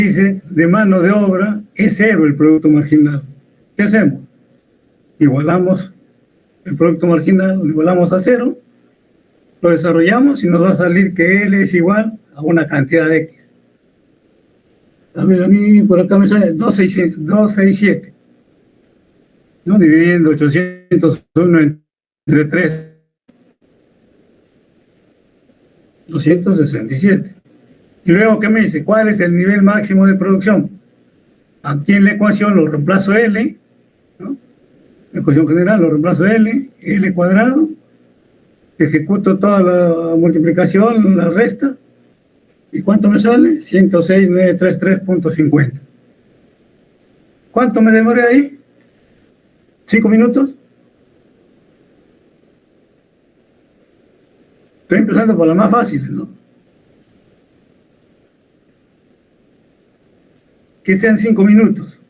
dice de mano de obra es cero el producto marginal. ¿Qué hacemos? Igualamos el producto marginal, lo igualamos a cero, lo desarrollamos y nos va a salir que L es igual a una cantidad de X. A mí por acá me sale 267, ¿no? Dividiendo 801 entre 3, 267. Y luego, ¿qué me dice? ¿Cuál es el nivel máximo de producción? Aquí en la ecuación lo reemplazo L, ¿no? La ecuación general lo reemplazo L cuadrado, ejecuto toda la multiplicación, la resta, ¿y cuánto me sale? 106.933.50. ¿Cuánto me demoré ahí? ¿5 minutos? Estoy empezando por las más fáciles, ¿no? Que sean 5 minutos.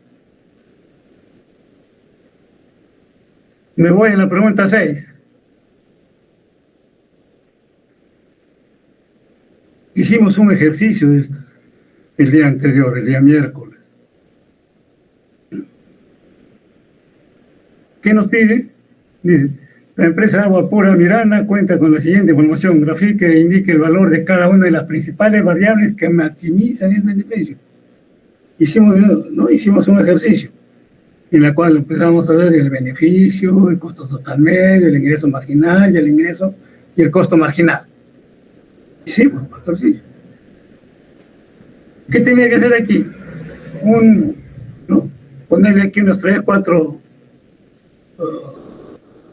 Me voy a la pregunta 6. Hicimos un ejercicio de esto el día anterior, el día miércoles. ¿Qué nos pide? Dice, la empresa Agua Pura Miranda cuenta con la siguiente información: grafique e indique el valor de cada una de las principales variables que maximizan el beneficio. Hicimos un ejercicio en el cual empezamos a ver el beneficio, el costo total medio, el ingreso marginal y el ingreso y el costo marginal. Hicimos un ejercicio. ¿Qué tenía que hacer aquí? Ponerle aquí unos 3, 4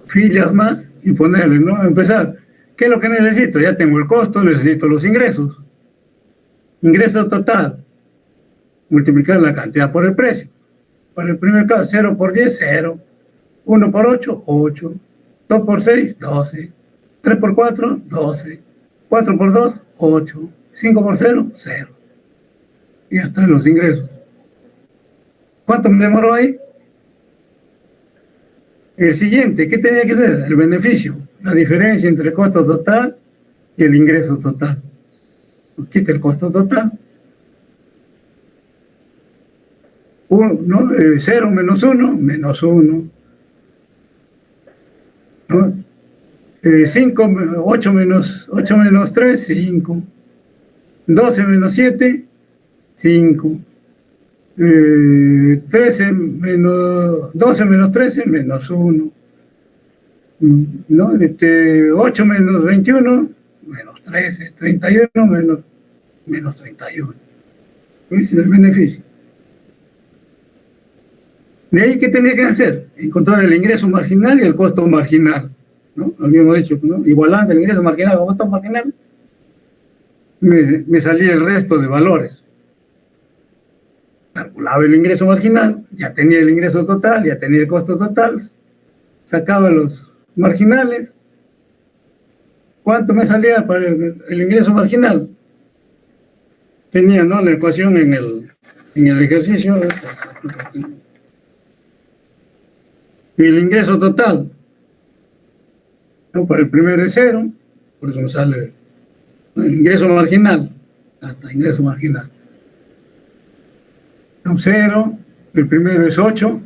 filas más y ponerle, ¿no? Empezar. ¿Qué es lo que necesito? Ya tengo el costo, necesito los ingresos. Ingreso total. Multiplicar la cantidad por el precio. Para el primer caso, 0 por 10, 0. 1 por 8, 8. 2 por 6, 12. 3 por 4, 12. 4 por 2, 8. 5 por 0, 0. Y ya están los ingresos. ¿Cuánto me demoró ahí? El siguiente, ¿qué tenía que hacer? El beneficio. La diferencia entre el costo total y el ingreso total. Quita el costo total. 0 menos 1, menos 1. 8 menos 3, 5. 12 menos 7, 5. 12 menos 13, menos 1. 8 menos 21, menos 13. 31 menos 31. ¿Ves el beneficio? De ahí, ¿qué tenía que hacer? Encontrar el ingreso marginal y el costo marginal, ¿no? Habíamos dicho, ¿no? Igualando el ingreso marginal con el costo marginal, me salía el resto de valores. Calculaba el ingreso marginal, ya tenía el ingreso total, ya tenía el costo total, sacaba los marginales. ¿Cuánto me salía para el ingreso marginal? Tenía, ¿no?, la ecuación en el ejercicio. Y el ingreso total, ¿no? Para el primero es 0, por eso me sale, ¿no?, el ingreso marginal, hasta ingreso marginal. 0, el primero es 8,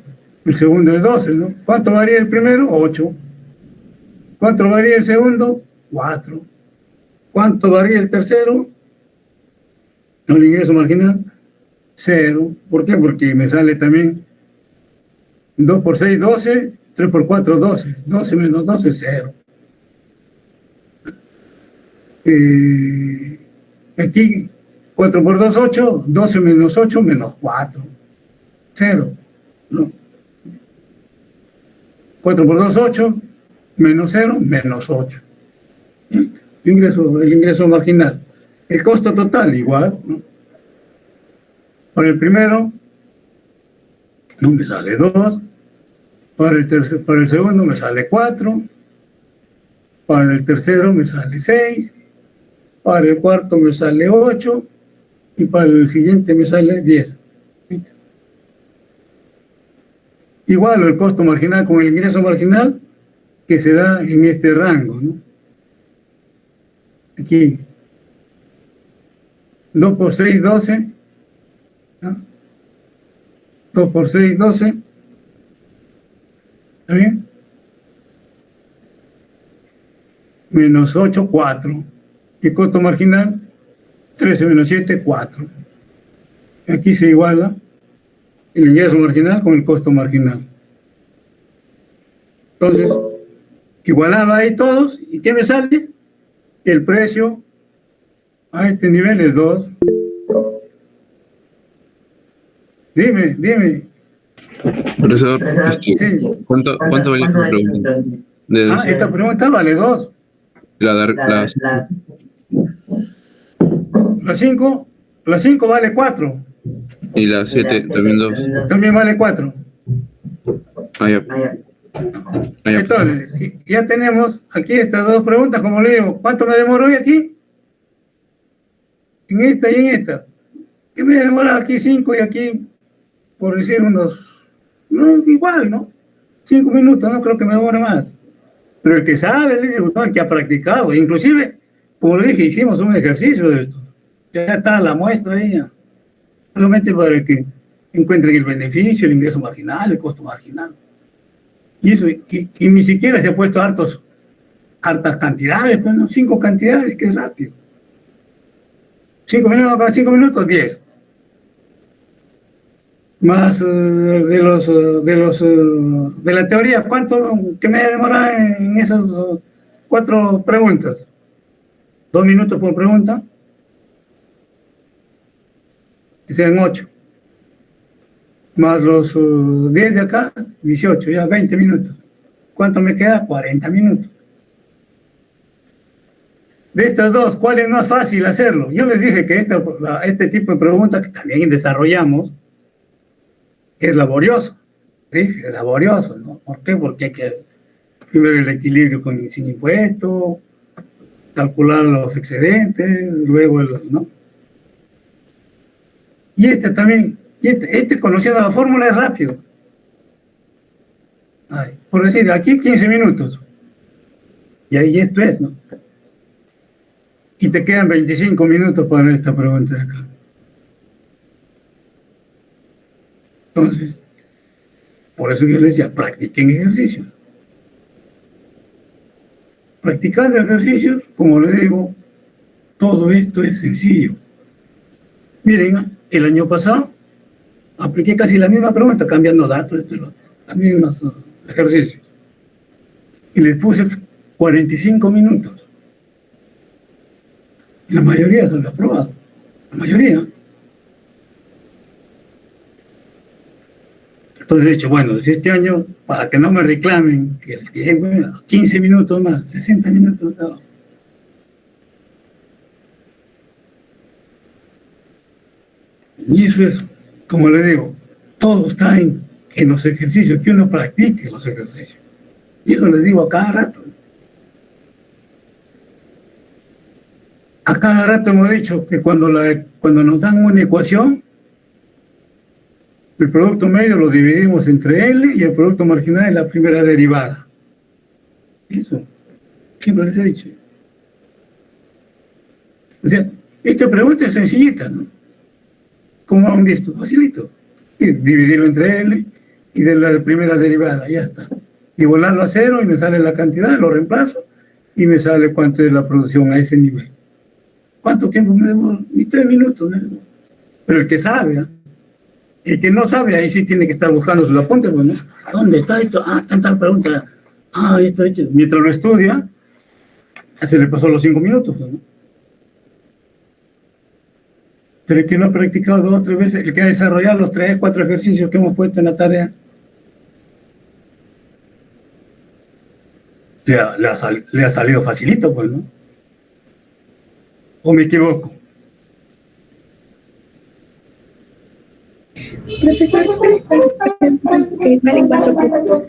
el segundo es 12, ¿no? ¿Cuánto varía el primero? 8. ¿Cuánto varía el segundo? 4. ¿Cuánto varía el tercero? El ingreso marginal, 0. ¿Por qué? Porque me sale también 2 por 6, 12, 3 por 4, 12. 12 menos 12, 0. Aquí, 4 por 2, 8. 12 menos 8, menos 4. 0. ¿No? 4 por 2, 8. Menos 0, menos 8. El ingreso marginal. El costo total, igual, ¿no? Para el primero, no me sale 2. Para el segundo me sale 4. Para el tercero me sale 6. Para el cuarto me sale 8. Y para el siguiente me sale 10. Igual el costo marginal con el ingreso marginal que se da en este rango, ¿no? Aquí. 2 por 6, 12. ¿no? 2 por 6, 12. ¿Está bien? Menos 8, 4. Y costo marginal, 13 menos 7, 4. Aquí se iguala el ingreso marginal con el costo marginal. Entonces, igualado ahí todos, ¿y qué me sale? Que el precio a este nivel es 2. Dime. Profesor, Sí. ¿cuánto vale esta pregunta? Esta pregunta vale 2. La 5 vale 4. y la 7 también 2. También vale 4. Ya. Entonces, ya tenemos aquí estas dos preguntas, como le digo, ¿cuánto me demoro hoy aquí? En esta y en esta. ¿Qué me demora aquí 5 y aquí, por decir unos, no, igual, ¿no? 5 minutos, no creo que me demore más. Pero el que sabe, le digo, no, el que ha practicado, inclusive, como le dije, hicimos un ejercicio de esto. Ya está la muestra ahí, ya. Solamente para que encuentren el beneficio, el ingreso marginal, el costo marginal. Y eso, y ni siquiera se ha puesto hartas cantidades, pues, ¿no? 5 cantidades, que es rápido. 5 minutos, cada 5 minutos, 10. Más de la teoría, ¿cuánto que me demora en esas 4 preguntas? 2 minutos por pregunta, que sean 8. Más los 10 de acá, 18, ya 20 minutos. ¿Cuánto me queda? 40 minutos. De estas dos, ¿cuál es más fácil hacerlo? Yo les dije que este tipo de preguntas que también desarrollamos es laborioso. ¿Sí? Es laborioso, ¿no? ¿Por qué? Porque hay que primero el equilibrio sin impuesto, calcular los excedentes, luego ¿no? Y también, conociendo la fórmula es rápido. Por decir, aquí 15 minutos. Y ahí esto es, ¿no? Y te quedan 25 minutos para esta pregunta de acá. Entonces, por eso yo les decía, practiquen ejercicios. Practicar ejercicios, como les digo, todo esto es sencillo. Miren, el año pasado apliqué casi la misma pregunta, cambiando datos, los mismos ejercicios. Y les puse 45 minutos. Y la mayoría se lo ha aprobado. La mayoría. Entonces he dicho, bueno, si este año, para que no me reclamen, que 15 minutos más, 60 minutos más. Y eso es, como le digo, todo está en los ejercicios, que uno practique los ejercicios. Y eso les digo a cada rato. A cada rato hemos dicho que cuando nos dan una ecuación, el producto medio lo dividimos entre L y el producto marginal es la primera derivada. Eso, siempre les he dicho. O sea, esta pregunta es sencillita, ¿no? ¿Cómo han visto? Facilito. Dividirlo entre L y de la primera derivada, ya está. Igualarlo a 0 y me sale la cantidad, lo reemplazo y me sale cuánto es la producción a ese nivel. ¿Cuánto tiempo me demora? Ni 3 minutos. ¿No? Pero el que sabe, ¿eh? El que no sabe, ahí sí tiene que estar buscando sus apuntes, ¿no? ¿Dónde está esto? Está en tal pregunta. Esto. Mientras lo estudia, ya se le pasó los 5 minutos, ¿no? Pero el que no ha practicado 2 o 3 veces, el que ha desarrollado los 3 o 4 ejercicios que hemos puesto en la tarea, le ha salido facilito, pues, ¿no? ¿O me equivoco? Profesor, que valen 4 puntos.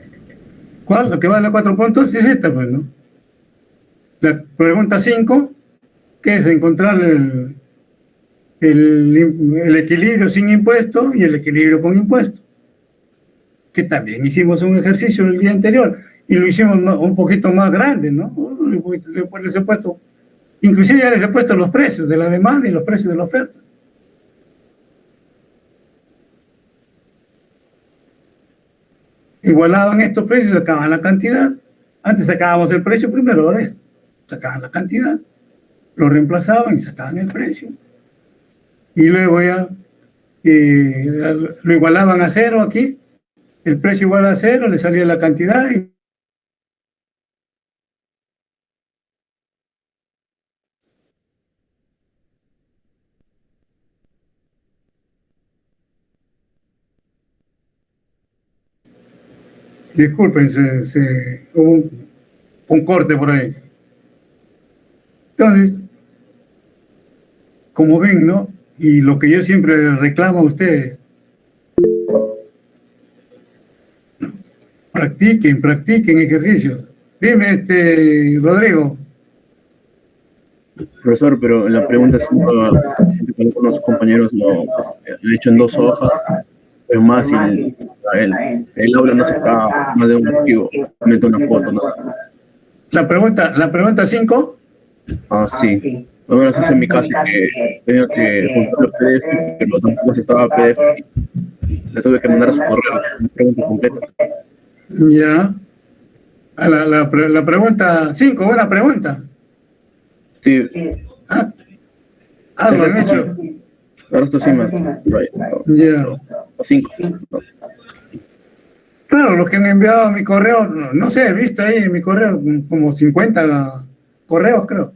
¿Cuál? Lo que vale 4 puntos es esta, pues, ¿no? La pregunta 5, que es encontrar el equilibrio sin impuesto y el equilibrio con impuesto. Que también hicimos un ejercicio el día anterior y lo hicimos un poquito más grande, ¿no? Les he puesto, inclusive ya les he puesto los precios de la demanda y los precios de la oferta. igualaban estos precios, sacaban la cantidad. Antes sacábamos el precio primero, ahora sacaban la cantidad, lo reemplazaban y sacaban el precio. Y luego ya lo igualaban a cero aquí, el precio igual a cero, le salía la cantidad y disculpen, hubo un corte por ahí. Entonces, como ven, ¿no? Y lo que yo siempre reclamo a ustedes, practiquen ejercicio. Dime, Rodrigo. Profesor, pero en la pregunta 5, algunos compañeros lo han hecho en 2 hojas, pero más si el aula no se está más de un archivo, mete una foto, ¿no? La pregunta 5. Ah, sí. Lo menos eso en mi caso, que tenía que juntar los PDF, pero tampoco se estaba PDF. Le tuve que mandar a su correo una pregunta completa. Ya. La pregunta 5, buena pregunta. Sí. Lo han hecho. Ahora esto sí más. Ya. 5. Claro, los que han enviado a mi correo, no sé, he visto ahí en mi correo como 50 correos, creo.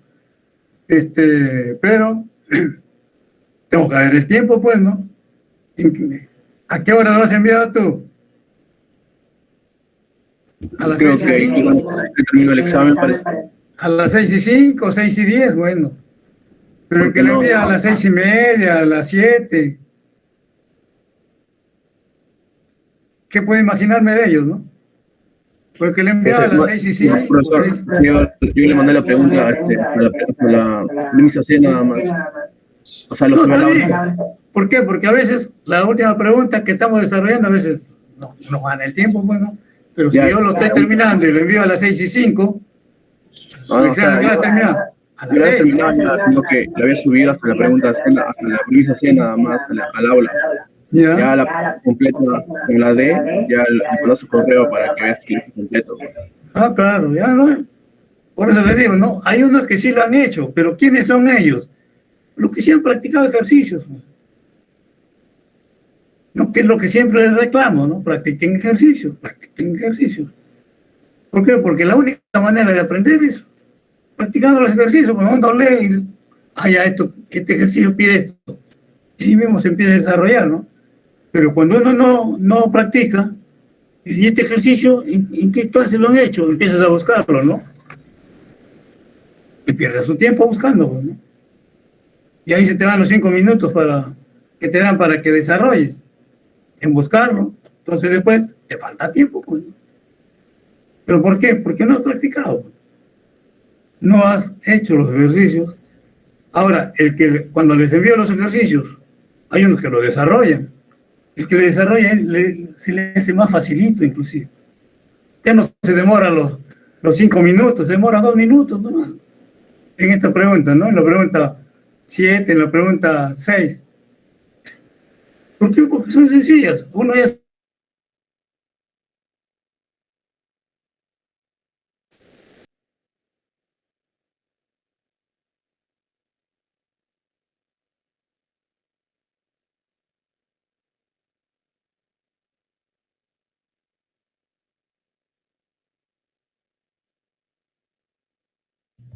Pero tengo que ver el tiempo, pues, ¿no? ¿A qué hora lo has enviado tú? A las 6:05. Termino el examen, parece. A las 6:05, 6:10, bueno. Pero el que lo envía a las 6:30, a las 7. ¿Qué puedo imaginarme de ellos, no? Porque le enviaba a las 6:05. Profesor, yo le mandé la pregunta a la Luisa C nada más. O sea, lo que hablaba. ¿Por qué? Porque a veces la última pregunta que estamos desarrollando, a veces no gana el tiempo, bueno. Pero si yo lo estoy terminando y lo envío a las 6:05, el examen va a terminar a las 6. Sino que lo había subido hasta la pregunta C, hasta la Luisa C nada más, al aula. Ya la completa con la D, ya le mando su correo para que veas que es completo. Claro, ya no. Por eso les digo, ¿no? Hay unos que sí lo han hecho, pero ¿quiénes son ellos? Los que sí han practicado ejercicios. ¿No? Que es lo que siempre les reclamo, ¿no? Practiquen ejercicios. ¿Por qué? Porque la única manera de aprender es practicando los ejercicios. Cuando uno lee, ya este ejercicio pide esto. Y mismo se empieza a desarrollar, ¿no? Pero cuando uno no practica, y este ejercicio, ¿en qué clase lo han hecho? Empiezas a buscarlo, ¿no? Y pierdes tu tiempo buscando, ¿no? Y ahí se te van los 5 minutos que te dan para que desarrolles en buscarlo. Entonces después te falta tiempo, pues. ¿Pero por qué? Porque no has practicado. No has hecho los ejercicios. Ahora, cuando les envío los ejercicios, hay unos que lo desarrollan. El que le desarrolla se le hace más facilito, inclusive. Ya no se demora los 5 minutos, se demora 2 minutos nomás. En esta pregunta, ¿no? En la pregunta 7, en la pregunta 6. ¿Por qué? Porque son sencillas. Uno ya...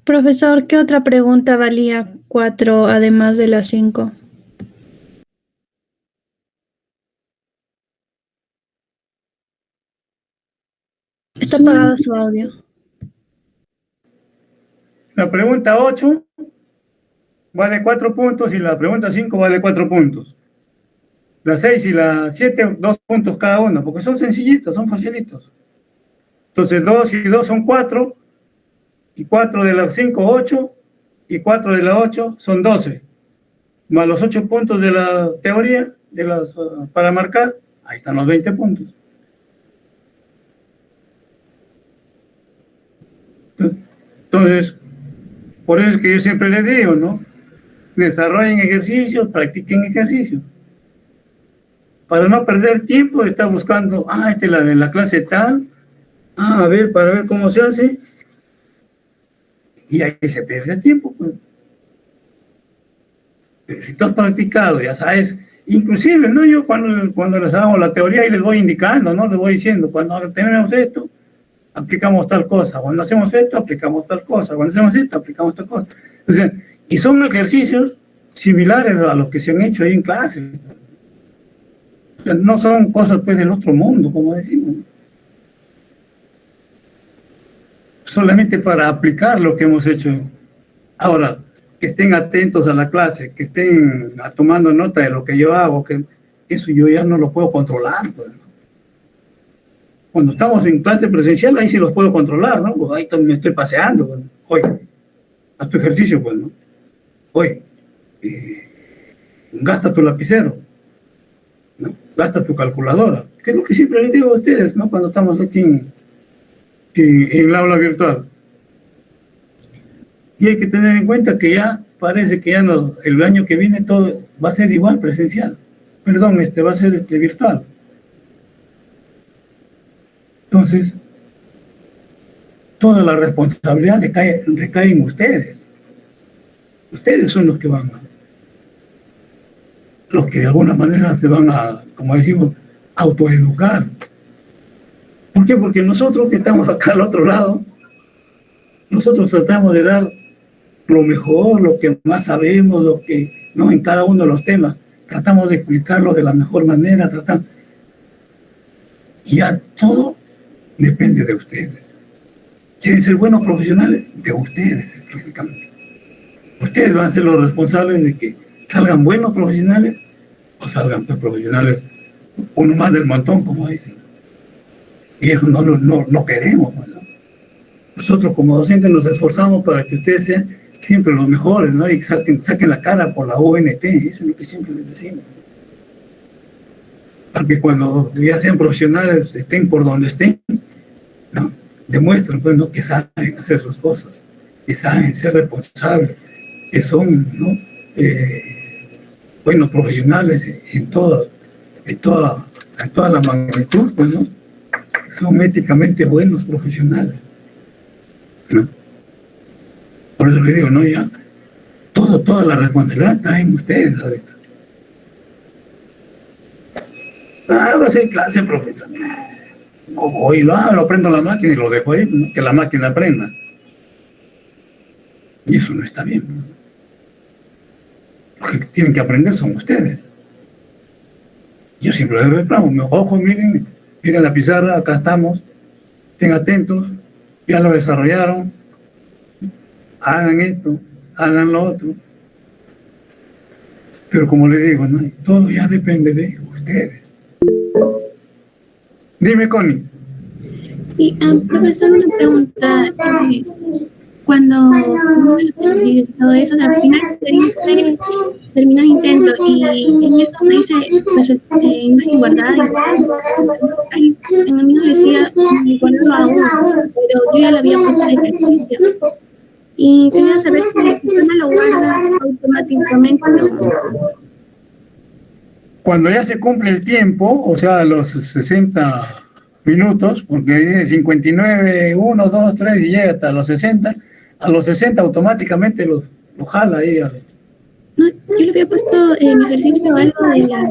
Profesor, ¿qué otra pregunta valía 4 además de las 5? Está apagado su audio. La pregunta 8 vale 4 puntos y la pregunta 5 vale 4 puntos. La 6 y la 7, 2 puntos cada una, porque son sencillitos, son facilitos. Entonces 2 y 2 son 4, y 4 de la 5, 8, y 4 de la 8 son 12. Más los 8 puntos de la teoría, para marcar, ahí están los 20 puntos. Entonces, por eso es que yo siempre les digo, ¿no? Desarrollen ejercicios, practiquen ejercicios. para no perder tiempo, está buscando, esta es la de la clase tal, a ver, para ver cómo se hace, y ahí se pierde el tiempo, pues. Pero si tú has practicado, ya sabes, inclusive, ¿no? Yo cuando les hago la teoría y les voy indicando, ¿no? Les voy diciendo, cuando tenemos esto, aplicamos tal cosa, cuando hacemos esto, aplicamos tal cosa, cuando hacemos esto, aplicamos tal cosa. O sea, y son ejercicios similares a los que se han hecho ahí en clase. O sea, no son cosas pues del otro mundo, como decimos. Solamente para aplicar lo que hemos hecho. Ahora, que estén atentos a la clase, que estén tomando nota de lo que yo hago, que eso yo ya no lo puedo controlar, pues. Cuando estamos en clase presencial, ahí sí los puedo controlar, ¿no? Pues ahí me estoy paseando, pues. Oye, haz tu ejercicio, pues, ¿no? Oye, gasta tu lapicero, ¿no? Gasta tu calculadora, que es lo que siempre les digo a ustedes, ¿no? Cuando estamos aquí en el aula virtual. Y hay que tener en cuenta que ya parece que ya no, el año que viene todo va a ser igual presencial. Perdón, va a ser virtual. Entonces, toda la responsabilidad recae en ustedes. Ustedes son los que de alguna manera se van a, como decimos, autoeducar. ¿Por qué? Porque nosotros que estamos acá al otro lado, nosotros tratamos de dar lo mejor, lo que más sabemos, lo que, ¿no? En cada uno de los temas, tratamos de explicarlo de la mejor manera, y ya todo depende de ustedes. ¿Quieren ser buenos profesionales? De ustedes, específicamente. Ustedes van a ser los responsables de que salgan buenos profesionales o salgan pues, profesionales uno más del montón, como dicen. Y eso no queremos, ¿no? Nosotros como docentes nos esforzamos para que ustedes sean siempre los mejores, ¿no? Y saquen la cara por la ONT, eso es lo que siempre les decimos. Para que cuando ya sean profesionales, estén por donde estén, ¿no? Demuestren, pues, ¿no? Que saben hacer sus cosas, que saben ser responsables, que son, ¿no? Buenos profesionales en toda la magnitud, pues, ¿no? Que son éticamente buenos profesionales, ¿no? Por eso les digo, ¿no? Ya, toda la responsabilidad está en ustedes ahorita. Va a ser clase, profesor. Hoy lo prendo la máquina y lo dejo ahí, ¿no? Que la máquina aprenda. Y eso no está bien, ¿no? Los que tienen que aprender son ustedes. Yo siempre les reclamo, ojo, miren la pizarra, acá estamos, estén atentos, ya lo desarrollaron, hagan esto, hagan lo otro. Pero como les digo, ¿no? Todo ya depende de ustedes. Dime, Connie. Sí, profesor, una pregunta. Cuando todo eso, al final terminó el intento y en esto me dice imagen guardada y en el mío decía guardarlo aún, pero yo ya lo había puesto el ejercicio y quería saber si el sistema lo guarda automáticamente. Cuando ya se cumple el tiempo, o sea, los 60 minutos, porque dice 59, 1, 2, 3 y llega hasta los 60, a los 60 automáticamente lo jala ahí. No, yo le había puesto mi ejercicio algo de las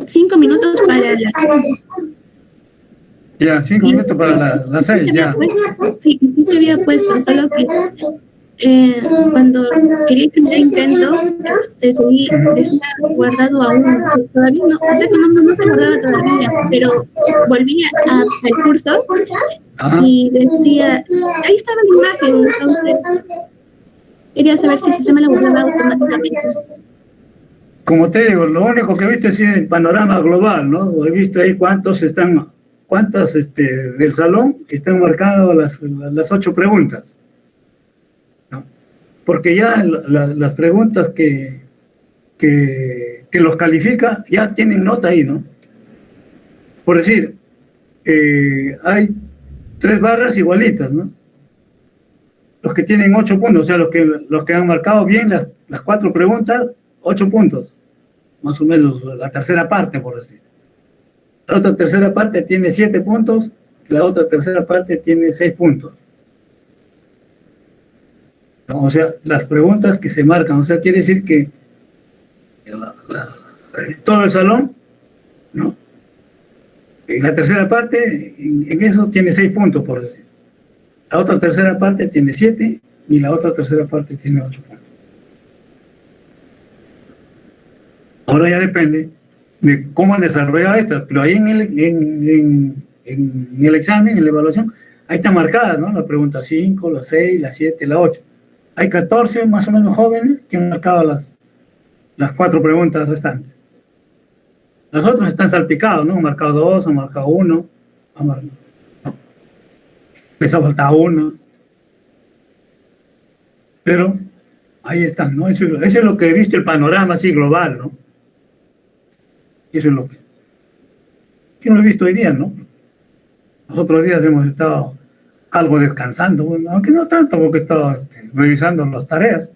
5 minutos para la... Ya, 5 minutos para las 6, ya. Sí se había puesto, solo que cuando quería terminar el intento, decía guardado aún, todavía no, o sea que no se guardaba todavía, pero volvía al curso. Ajá. Y decía, ahí estaba la imagen, entonces quería saber si el sistema la guardaba automáticamente. Como te digo, lo único que he visto es el panorama global, ¿no? He visto ahí cuántas del salón están marcadas las 8 preguntas, ¿no? Porque ya las preguntas que los califica ya tienen nota ahí, ¿no? Por decir, hay 3 barras igualitas, ¿no? Los que tienen 8 puntos, o sea, los que han marcado bien las 4 preguntas, 8 puntos. más o menos la tercera parte, por decir. La otra tercera parte tiene 7 puntos, la otra tercera parte tiene 6 puntos. ¿No? O sea, las preguntas que se marcan, o sea, quiere decir que todo el salón, ¿no? En la tercera parte, en eso tiene 6 puntos, por decir. La otra tercera parte tiene 7 y la otra tercera parte tiene 8 puntos. Ahora ya depende de cómo han desarrollado esto, pero ahí en el examen, en la evaluación, ahí está marcada, ¿no? La pregunta 5, la 6, la 7, la 8. Hay 14 más o menos jóvenes que han marcado las 4 preguntas restantes. Los otros están salpicados, ¿no? Han marcado 2, han marcado 1, no. Les ha faltado 1. Pero ahí están, ¿no? Eso es lo que he visto, el panorama así global, ¿no? Eso es lo que no he visto hoy día, ¿no? Los otros días hemos estado algo descansando, bueno, aunque no tanto, porque he estado revisando las tareas.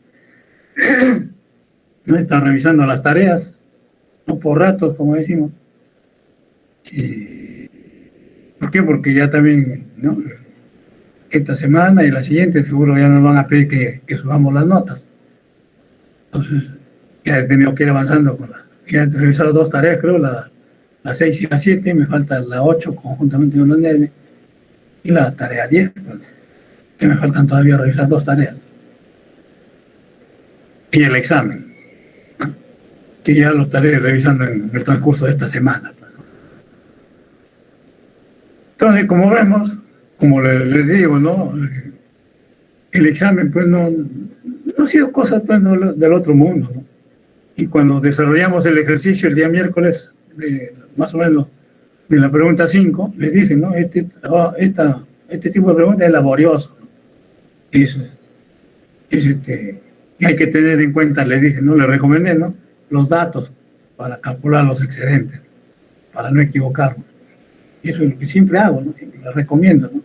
No he estado revisando las tareas, no por ratos, como decimos. ¿Por qué? Porque ya también, ¿no? Esta semana y la siguiente seguro ya nos van a pedir que subamos las notas. Entonces, ya he tenido que ir avanzando ya he revisado 2 tareas, creo, la 6 y la 7, me falta la 8 conjuntamente con la 9 y la tarea 10, que me faltan todavía revisar 2 tareas. Y el examen, ¿no? Que ya lo estaré revisando en el transcurso de esta semana. Entonces, como vemos, como les digo, ¿no? El examen, pues, no ha sido cosa, pues, del otro mundo, ¿no? Y cuando desarrollamos el ejercicio el día miércoles, más o menos, de la pregunta 5, les dicen, ¿no? Este tipo de preguntas es laborioso, ¿no? Y hay que tener en cuenta, les dije, ¿no? Les recomendé, ¿no? Los datos para calcular los excedentes, para no equivocarnos. Y eso es lo que siempre hago, ¿no? Siempre les recomiendo, ¿no?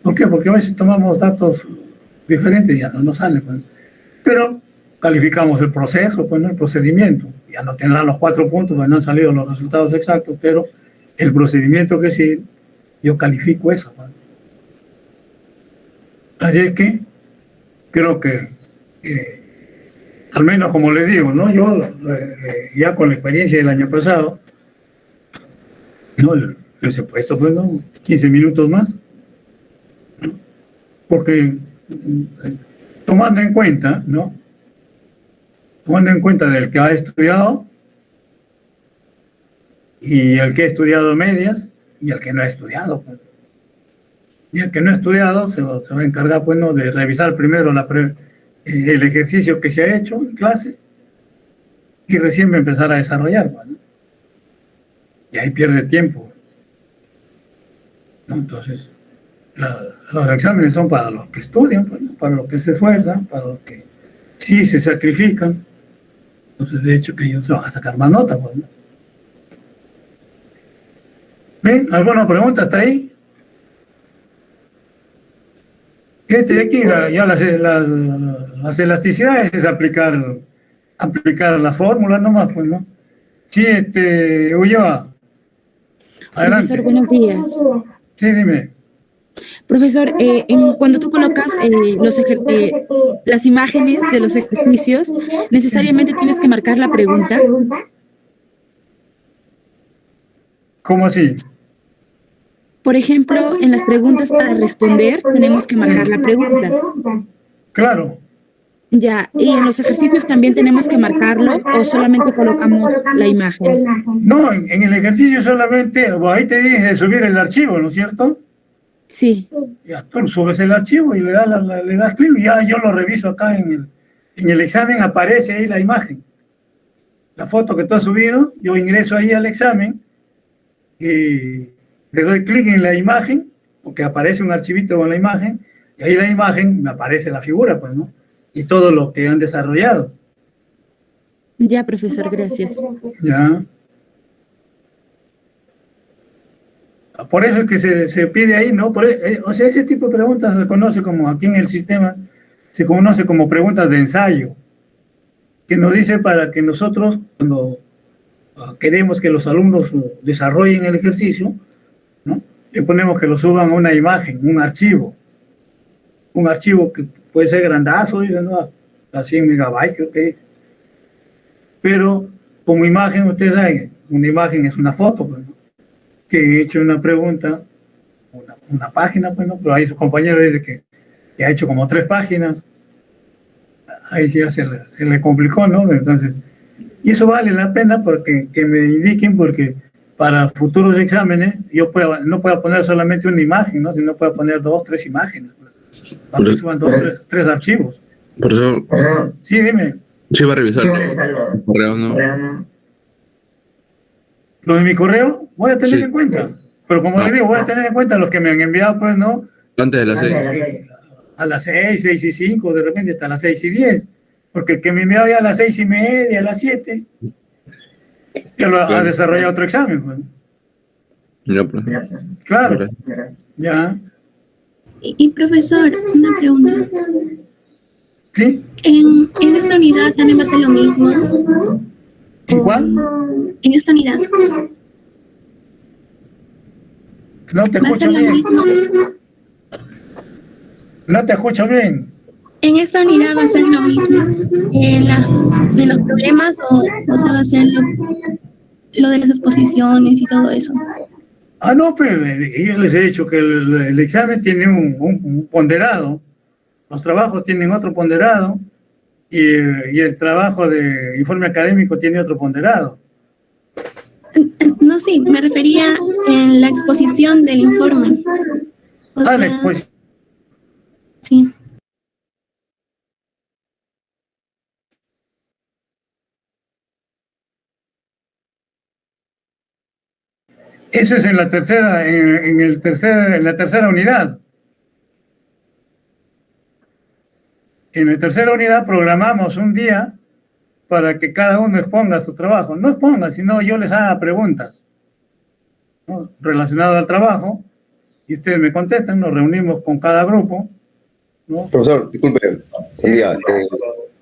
¿Por qué? Porque a veces tomamos datos diferentes y ya no nos salen, pues. Pero calificamos el proceso, pues, ¿no? El procedimiento. Ya no tendrán los 4 puntos, pues no han salido los resultados exactos, pero el procedimiento que sí, yo califico eso, pues. Así es que creo que, al menos como les digo, ¿no? Yo ya con la experiencia del año pasado, ¿no? Les he puesto, pues, ¿no? 15 minutos más, ¿no? Porque tomando en cuenta, ¿no? Tomando en cuenta del que ha estudiado y el que ha estudiado medias y el que no ha estudiado, pues. Y el que no ha estudiado se va a encargar, pues, ¿no? De revisar primero el ejercicio que se ha hecho en clase y recién va a empezar a desarrollar, pues, ¿no? Y ahí pierde tiempo, ¿no? Entonces, los exámenes son para los que estudian, pues, ¿no? Para los que se esfuerzan, para los que sí se sacrifican. Entonces, de hecho, que ellos se van a sacar más nota, pues, ¿no? ¿Ven? ¿Alguna pregunta hasta ahí? De aquí, ya las elasticidades es aplicar las fórmulas nomás, pues, ¿no? Sí, Ulloa. Adelante. Profesor, buenos días. Sí, dime. Profesor, cuando tú colocas las imágenes de los ejercicios, ¿necesariamente tienes que marcar la pregunta? ¿Cómo así? Por ejemplo, en las preguntas para responder, tenemos que marcar la pregunta. Claro. Ya, ¿y en los ejercicios también tenemos que marcarlo o solamente colocamos la imagen? No, en el ejercicio solamente, ahí te dije subir el archivo, ¿no es cierto? Sí. Ya, tú subes el archivo y le das clic y ya yo lo reviso acá en el examen, aparece ahí la imagen. La foto que tú has subido, yo ingreso ahí al examen y le doy clic en la imagen, porque aparece un archivito con la imagen, y ahí la imagen me aparece la figura, pues, ¿no? Y todo lo que han desarrollado. Ya, profesor, gracias. Ya. Por eso es que se pide ahí, ¿no? O sea, ese tipo de preguntas se conoce como, aquí en el sistema, se conoce como preguntas de ensayo. que nos dice para que nosotros, cuando queremos que los alumnos desarrollen el ejercicio, ¿no? Le ponemos que lo suban a una imagen, un archivo que puede ser grandazo, dice, ¿no? A 100 megabytes, creo que es. Pero como imagen, ustedes saben, una imagen es una foto, pues, ¿no? Que he hecho una pregunta, una página, pues, ¿no? Pero ahí su compañero dice que ha hecho como 3 páginas. Ahí ya se le complicó, ¿no? Entonces, y eso vale la pena porque que me indiquen, porque para futuros exámenes yo no puedo poner solamente una imagen, ¿no? Sino puedo poner 2, 3 imágenes. Para que suban 2, 3 archivos. Profesor, Sí, dime. sí va a revisar el correo, ¿no? Lo de mi correo voy a tener Sí. en cuenta. Pero como les digo, voy a tener en cuenta los que me han enviado, pues, ¿no? Antes de las 6. A las 6, 6 y 5, de repente hasta las 6 y 10. Porque el que me enviaba ya a las 6 y media, a las 7, ya lo ha desarrollado otro examen, pues. No, pues. Claro, ya. Y profesor, una pregunta. ¿Sí? En esta unidad también va a ser lo mismo. ¿Igual? En esta unidad No te va a ser escucho lo bien. mismo. No te escucho bien. En esta unidad va a ser lo mismo. De los problemas o sea, va a ser lo de las exposiciones y todo eso. Ah, no, pero yo les he dicho que el examen tiene un ponderado. Los trabajos tienen otro ponderado y el trabajo de informe académico tiene otro ponderado. No, sí, me refería en la exposición del informe. O sea, Alex, pues sí. eso es en la tercera, en la tercera unidad. En la tercera unidad programamos un día para que cada uno exponga su trabajo. No exponga, sino yo les haga preguntas, ¿no? Relacionadas al trabajo, y ustedes me contestan, nos reunimos con cada grupo, ¿no? Profesor, disculpe, buen día.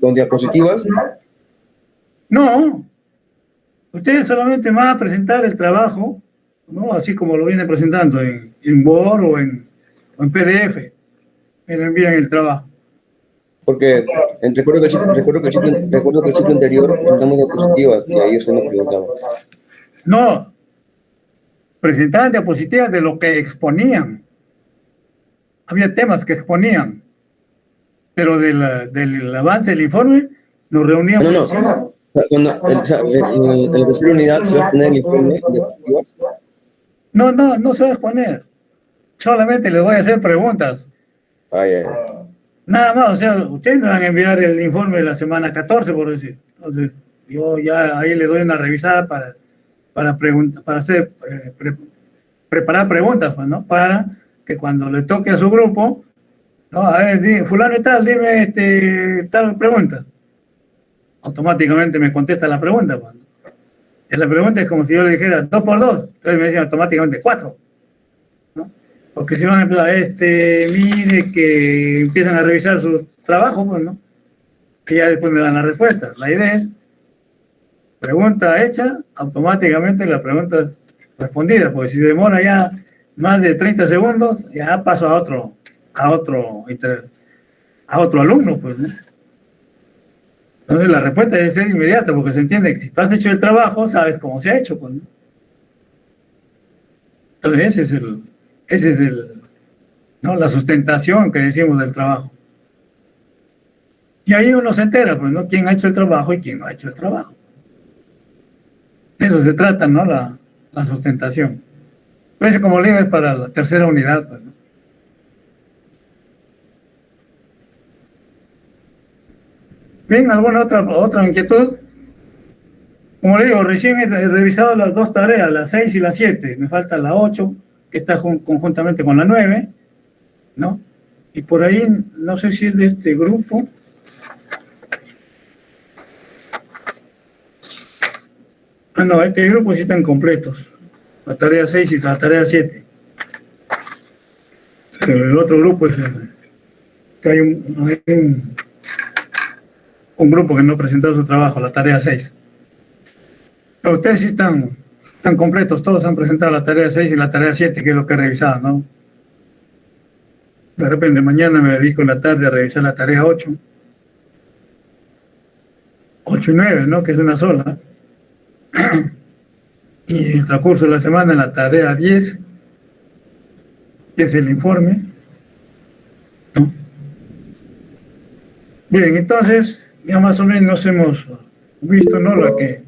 ¿Con diapositivas? No, ustedes solamente van a presentar el trabajo, ¿no? Así como lo vienen presentando en Word o en PDF. Me lo envían el trabajo. Porque recuerdo que el ciclo anterior presentamos diapositivas y ahí usted me preguntaba. No, presentaban diapositivas de lo que exponían. Había temas que exponían, pero del avance del informe nos reuníamos. No. En la tercera unidad se va a poner el informe en diapositivas. No se va a exponer. Solamente les voy a hacer preguntas. Ay. Nada más, o sea, ustedes me van a enviar el informe de la semana 14, por decir. Entonces, yo ya ahí le doy una revisada para hacer, preparar preguntas, pues, ¿no? Para que cuando le toque a su grupo, ¿no? A ver, fulano y tal, dime tal pregunta. Automáticamente me contesta la pregunta, pues. Y la pregunta es como si yo le dijera 2 por 2, entonces me dicen automáticamente 4. Porque si van a empezar, mire que empiezan a revisar su trabajo, pues, ¿no? Que ya después me dan la respuesta. La idea es, pregunta hecha, automáticamente la pregunta es respondida, porque si demora ya más de 30 segundos, ya paso a otro alumno, pues, ¿no? Entonces la respuesta debe ser inmediata, porque se entiende que si tú has hecho el trabajo, sabes cómo se ha hecho, pues, ¿no? Entonces ese es ¿no? La sustentación que decimos del trabajo. Y ahí uno se entera, pues, ¿no? Quién ha hecho el trabajo y quién no ha hecho el trabajo. Eso se trata, ¿no? La sustentación. Pues como le digo, es para la tercera unidad, pues, ¿no? Bien, ¿alguna otra inquietud? Como le digo, recién he revisado las 2 tareas, las 6 y las 7. Me falta la 8, que está conjuntamente con la 9, ¿no? Y por ahí, no sé si es de este grupo. Ah, no, este grupo sí están completos. La tarea 6 y la tarea 7. Pero el otro grupo es que hay un un grupo que no presentó su trabajo, la tarea 6. Pero ustedes sí están completos, todos han presentado la tarea 6 y la tarea 7, que es lo que he revisado, ¿no? De repente mañana me dedico en la tarde a revisar la tarea 8. 8 y 9, ¿no? Que es una sola. Y en el transcurso de la semana la tarea 10, que es el informe, ¿no? Bien, entonces ya más o menos hemos visto, ¿no? Lo que,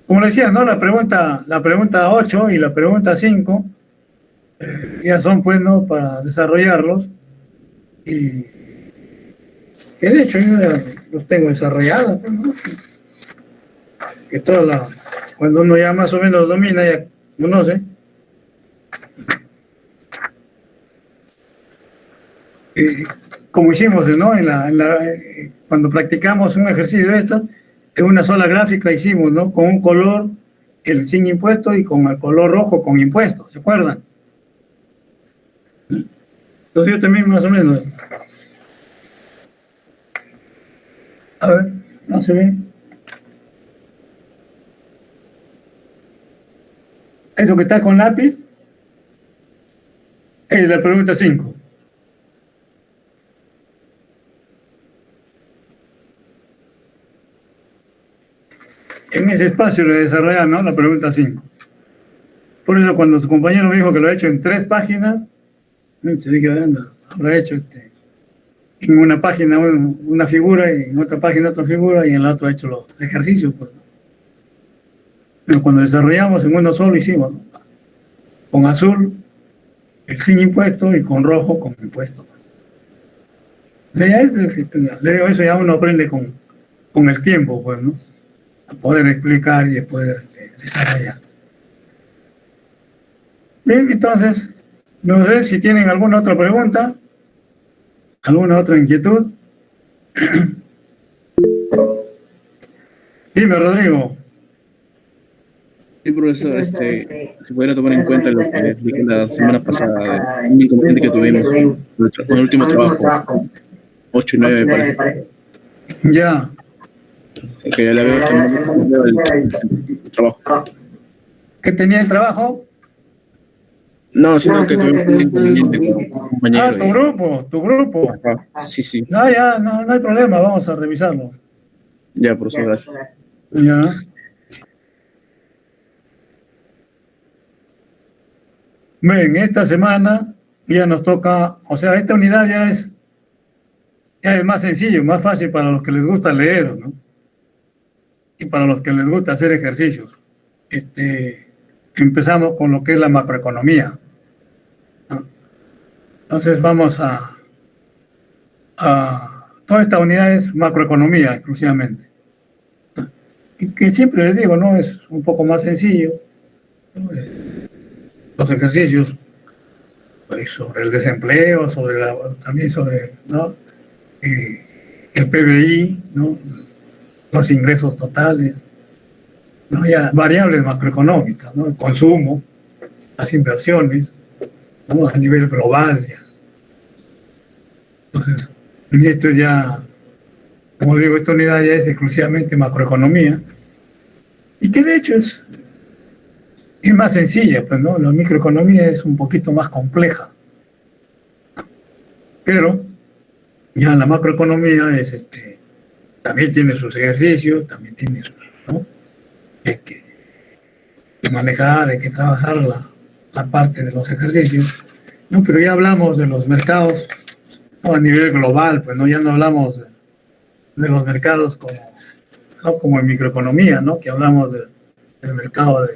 como decía, ¿no? La pregunta 8 y la pregunta 5 ya son, pues, ¿no? Para desarrollarlos, y que de hecho yo ya los tengo desarrollados, ¿no? Que cuando uno ya más o menos domina, ya conoce. Como hicimos, ¿no? Cuando practicamos un ejercicio de esto, en una sola gráfica hicimos, ¿no? Con un color, el sin impuesto, y con el color rojo con impuesto, ¿se acuerdan? Entonces yo también más o menos. A ver, no se ve. Eso que está con lápiz es la pregunta 5. En ese espacio le desarrollan, ¿no? La pregunta 5. Por eso cuando su compañero me dijo que lo ha hecho en 3 páginas, te dije, anda, habrá hecho en una página una figura, y en otra página otra figura, y en la otra ha hecho los ejercicios, pues. Pero cuando desarrollamos en uno solo hicimos, ¿no? Con azul el sin impuesto y con rojo con impuesto. O sea, ya le digo, eso ya uno aprende con el tiempo, pues, ¿no? A poder explicar y a poder desarrollar. Bien, entonces, no sé si tienen alguna otra pregunta, alguna otra inquietud. Dime, Rodrigo. Sí, profesor, si pudiera tomar en cuenta lo que expliqué la semana pasada, un inconveniente que tuvimos con el último trabajo, 8 y 9, me parece. Ya. Que ya le veo el trabajo. ¿Que tenía el trabajo? No, sino que tuvimos un inconveniente con un compañero. Ah, tu grupo. Sí, sí. No, ya, no hay problema, vamos a revisarlo. Ya, profesor, gracias. Ya. Bien, esta semana ya nos toca, o sea, esta unidad ya es más sencillo, más fácil para los que les gusta leer, ¿no? Y para los que les gusta hacer ejercicios. Empezamos con lo que es la macroeconomía, ¿no? Entonces vamos toda esta unidad es macroeconomía exclusivamente. Y que siempre les digo, ¿no? Es un poco más sencillo, ¿no? Los ejercicios, pues, sobre el desempleo, también sobre, ¿no? El PBI, ¿no? Los ingresos totales, ¿no? Ya variables macroeconómicas, ¿no? El consumo, las inversiones, ¿no? A nivel global. Ya. Entonces, esto ya, como digo, esta unidad ya es exclusivamente macroeconomía, y que de hecho es más sencilla, pues, ¿no? La microeconomía es un poquito más compleja, pero ya la macroeconomía es también tiene sus ejercicios, también tiene sus, ¿no? Hay que manejar, hay que trabajar la parte de los ejercicios, ¿no? Pero ya hablamos de los mercados, ¿no? A nivel global, pues, ¿no? Ya no hablamos de los mercados como en microeconomía, ¿no? Que hablamos del mercado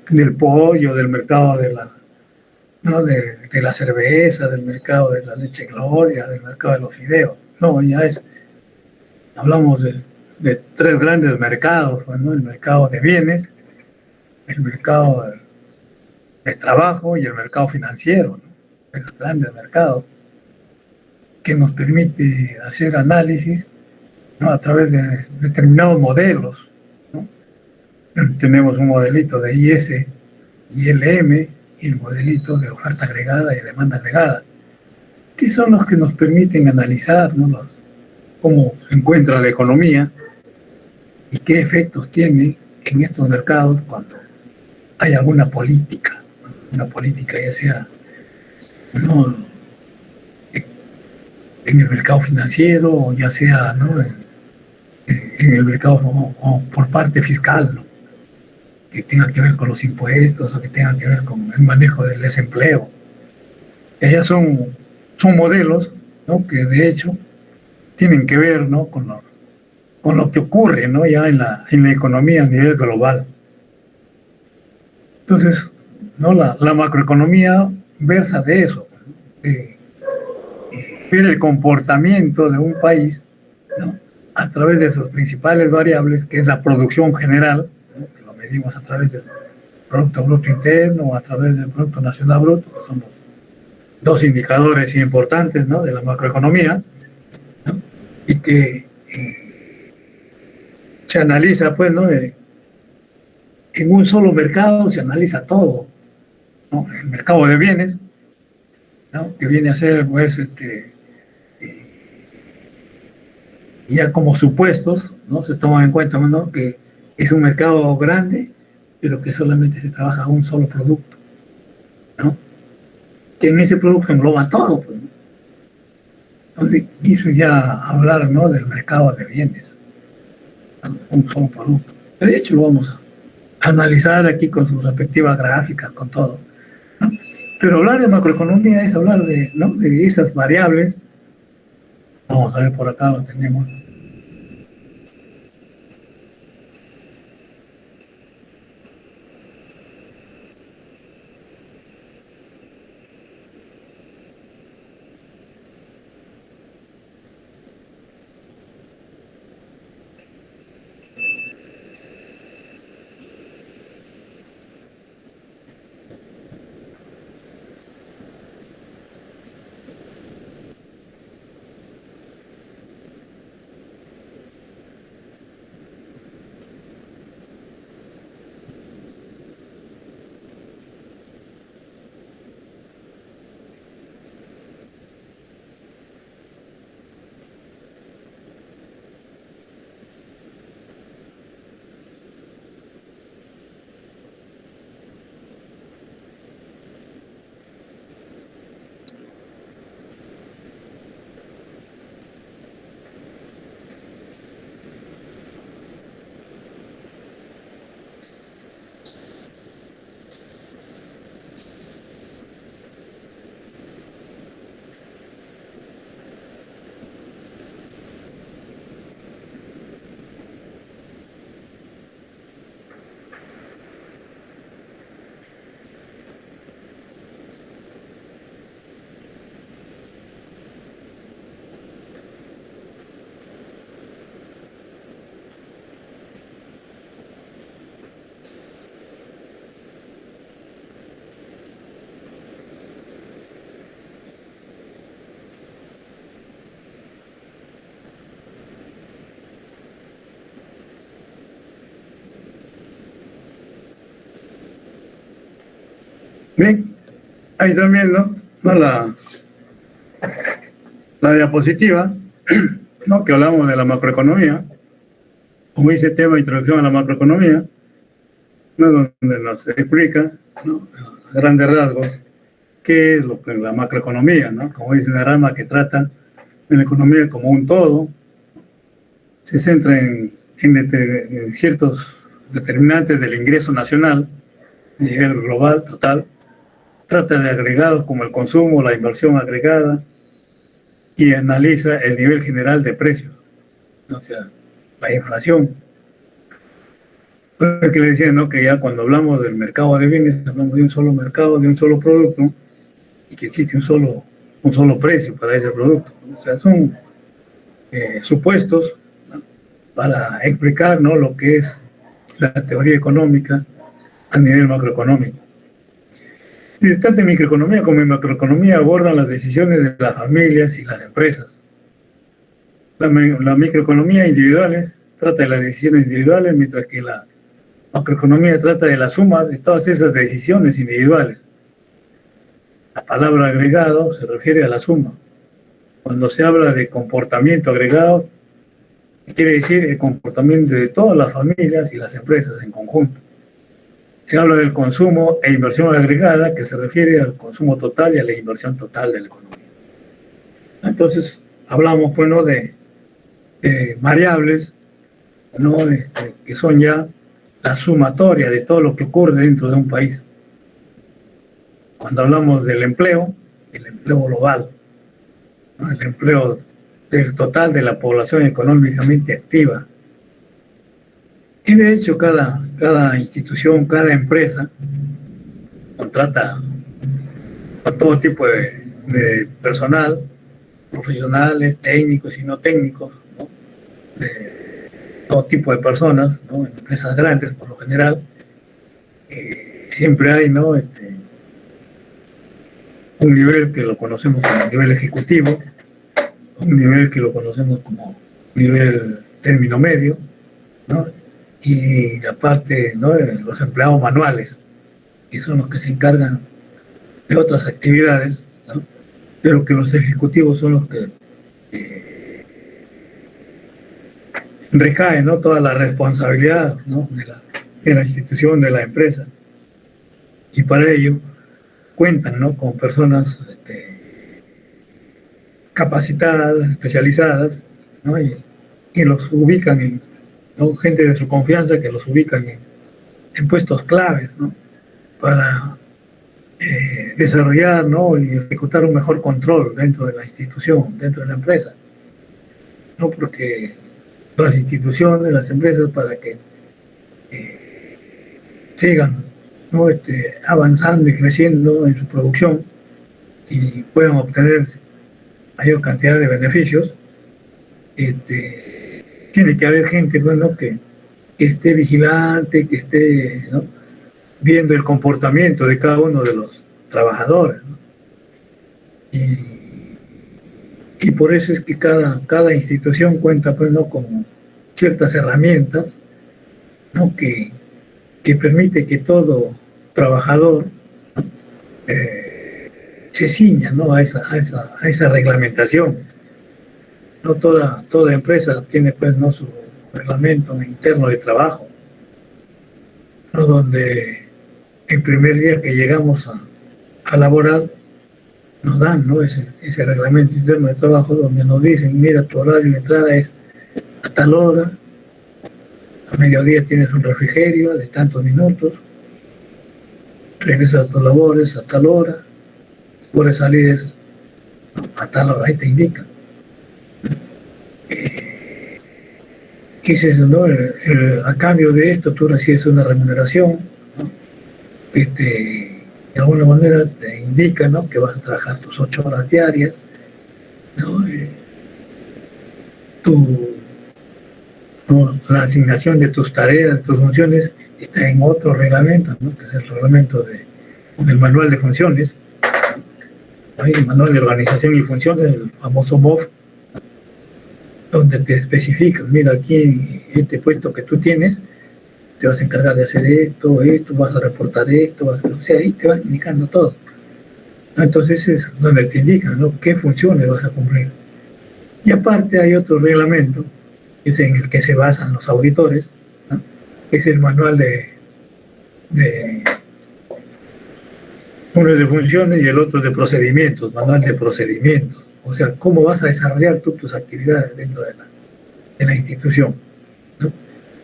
del pollo, del mercado ¿no? de la cerveza, del mercado de la leche Gloria, del mercado de los fideos. No, ya hablamos de 3 grandes mercados, pues, ¿no? El mercado de bienes, el mercado de trabajo y el mercado financiero, ¿no? 3 grandes mercados que nos permite hacer análisis, ¿no? A través de determinados modelos, ¿no? Tenemos un modelito de IS y LM y el modelito de oferta agregada y demanda agregada, que son los que nos permiten analizar, ¿no? cómo se encuentra la economía y qué efectos tiene en estos mercados cuando hay alguna política, una política ya sea, ¿no?, en el mercado financiero o ya sea, ¿no?, en el mercado o por parte fiscal, ¿no?, que tenga que ver con los impuestos o que tenga que ver con el manejo del desempleo. Ellas son modelos, ¿no?, que de hecho tienen que ver, ¿no?, con lo que ocurre, ¿no?, ya en la economía a nivel global. Entonces, ¿no?, la macroeconomía versa de eso, de ver el comportamiento de un país, ¿no?, a través de sus principales variables, que es la producción general, ¿no?, que lo medimos a través del Producto Bruto Interno o a través del Producto Nacional Bruto, que son los dos indicadores importantes, ¿no?, de la macroeconomía, ¿no?, y que se analiza, pues, ¿no?, en un solo mercado se analiza todo, ¿no?, el mercado de bienes, ¿no?, que viene a ser, pues, ya como supuestos, ¿no?, se toman en cuenta, ¿no?, que es un mercado grande, pero que solamente se trabaja un solo producto, ¿no?, que en ese producto engloba todo, pues, ¿no? Entonces, hizo ya hablar, ¿no?, del mercado de bienes, ¿no?, un solo producto. De hecho, lo vamos a analizar aquí con sus respectivas gráficas, con todo, ¿no? Pero hablar de macroeconomía es hablar de, ¿no?, de esas variables. Vamos a ver, por acá lo tenemos. Bien, ahí también, ¿no? La diapositiva, ¿no?, que hablamos de la macroeconomía, como dice tema Introducción a la macroeconomía, ¿no?, donde nos explica, ¿no?, a grandes rasgos qué es lo que es la macroeconomía, ¿no?, como dice una rama que trata de la economía como un todo, se centra en ciertos determinantes del ingreso nacional a nivel global, total. Trata de agregados como el consumo, la inversión agregada, y analiza el nivel general de precios, ¿no?, o sea, la inflación. Pues que le decía, ¿no?, que ya cuando hablamos del mercado de bienes, hablamos de un solo mercado, de un solo producto, y que existe un solo precio para ese producto, ¿no? O sea, son supuestos, ¿no?, para explicar, ¿no?, lo que es la teoría económica a nivel macroeconómico. Y tanto en microeconomía como en macroeconomía abordan las decisiones de las familias y las empresas. La microeconomía individuales trata de las decisiones individuales, mientras que la macroeconomía trata de la suma de todas esas decisiones individuales. La palabra agregado se refiere a la suma. Cuando se habla de comportamiento agregado, quiere decir el comportamiento de todas las familias y las empresas en conjunto. Se habla del consumo e inversión agregada, que se refiere al consumo total y a la inversión total de la economía. Entonces, hablamos, bueno, de variables, ¿no? Que son ya la sumatoria de todo lo que ocurre dentro de un país. Cuando hablamos del empleo, el empleo global, ¿no? El empleo del total de la población económicamente activa. Y de hecho cada institución, cada empresa contrata a todo tipo de personal, profesionales, técnicos y no técnicos, ¿no? De todo tipo de personas, ¿no? En empresas grandes por lo general, siempre hay, ¿no? Un nivel que lo conocemos como nivel ejecutivo, un nivel que lo conocemos como nivel término medio, ¿no? Y la parte, ¿no? De los empleados manuales, que son los que se encargan de otras actividades, ¿no? Pero que los ejecutivos son los que recaen, ¿no? Toda la responsabilidad, ¿no? de la institución, de la empresa. Y para ello cuentan, ¿no? Con personas capacitadas, especializadas, ¿no? Y los ubican en, ¿no? Gente de su confianza que los ubican en puestos claves, ¿no? Para desarrollar, ¿no? Y ejecutar un mejor control dentro de la institución, dentro de la empresa, ¿no? Porque las instituciones, las empresas, para que sigan, ¿no? Avanzando y creciendo en su producción y puedan obtener mayor cantidad de beneficios, tiene que haber gente, bueno, que esté vigilante, que esté, ¿no? Viendo el comportamiento de cada uno de los trabajadores, ¿no? Y por eso es que cada institución cuenta, pues, ¿no? Con ciertas herramientas, ¿no? que permite que todo trabajador, ¿no? Se ciña, ¿no? a esa reglamentación. No toda empresa tiene, pues, ¿no? Su reglamento interno de trabajo, ¿no? Donde el primer día que llegamos a laborar nos dan, ¿no? ese reglamento interno de trabajo, donde nos dicen: mira, tu horario de entrada es a tal hora, a mediodía tienes un refrigerio de tantos minutos, regresas a tus labores a tal hora, puedes salir a tal hora, ahí te indican. ¿Qué es eso, no? A cambio de esto tú recibes una remuneración, ¿no? Que de alguna manera te indica, ¿no? Que vas a trabajar tus 8 horas diarias, ¿no? ¿No? La asignación de tus tareas, de tus funciones, está en otro reglamento, ¿no? Que es el reglamento del manual de funciones, ¿no? El manual de organización y funciones, el famoso MOF, donde te especifican: mira, aquí en este puesto que tú tienes, te vas a encargar de hacer esto, vas a reportar esto, o sea, ahí te van indicando todo. Entonces es donde te indican, ¿no? Qué funciones vas a cumplir. Y aparte hay otro reglamento, que es en el que se basan los auditores, ¿no? Que es el manual uno es de funciones y el otro de procedimientos, manual de procedimientos. O sea, cómo vas a desarrollar tú tus actividades dentro de la institución, ¿no?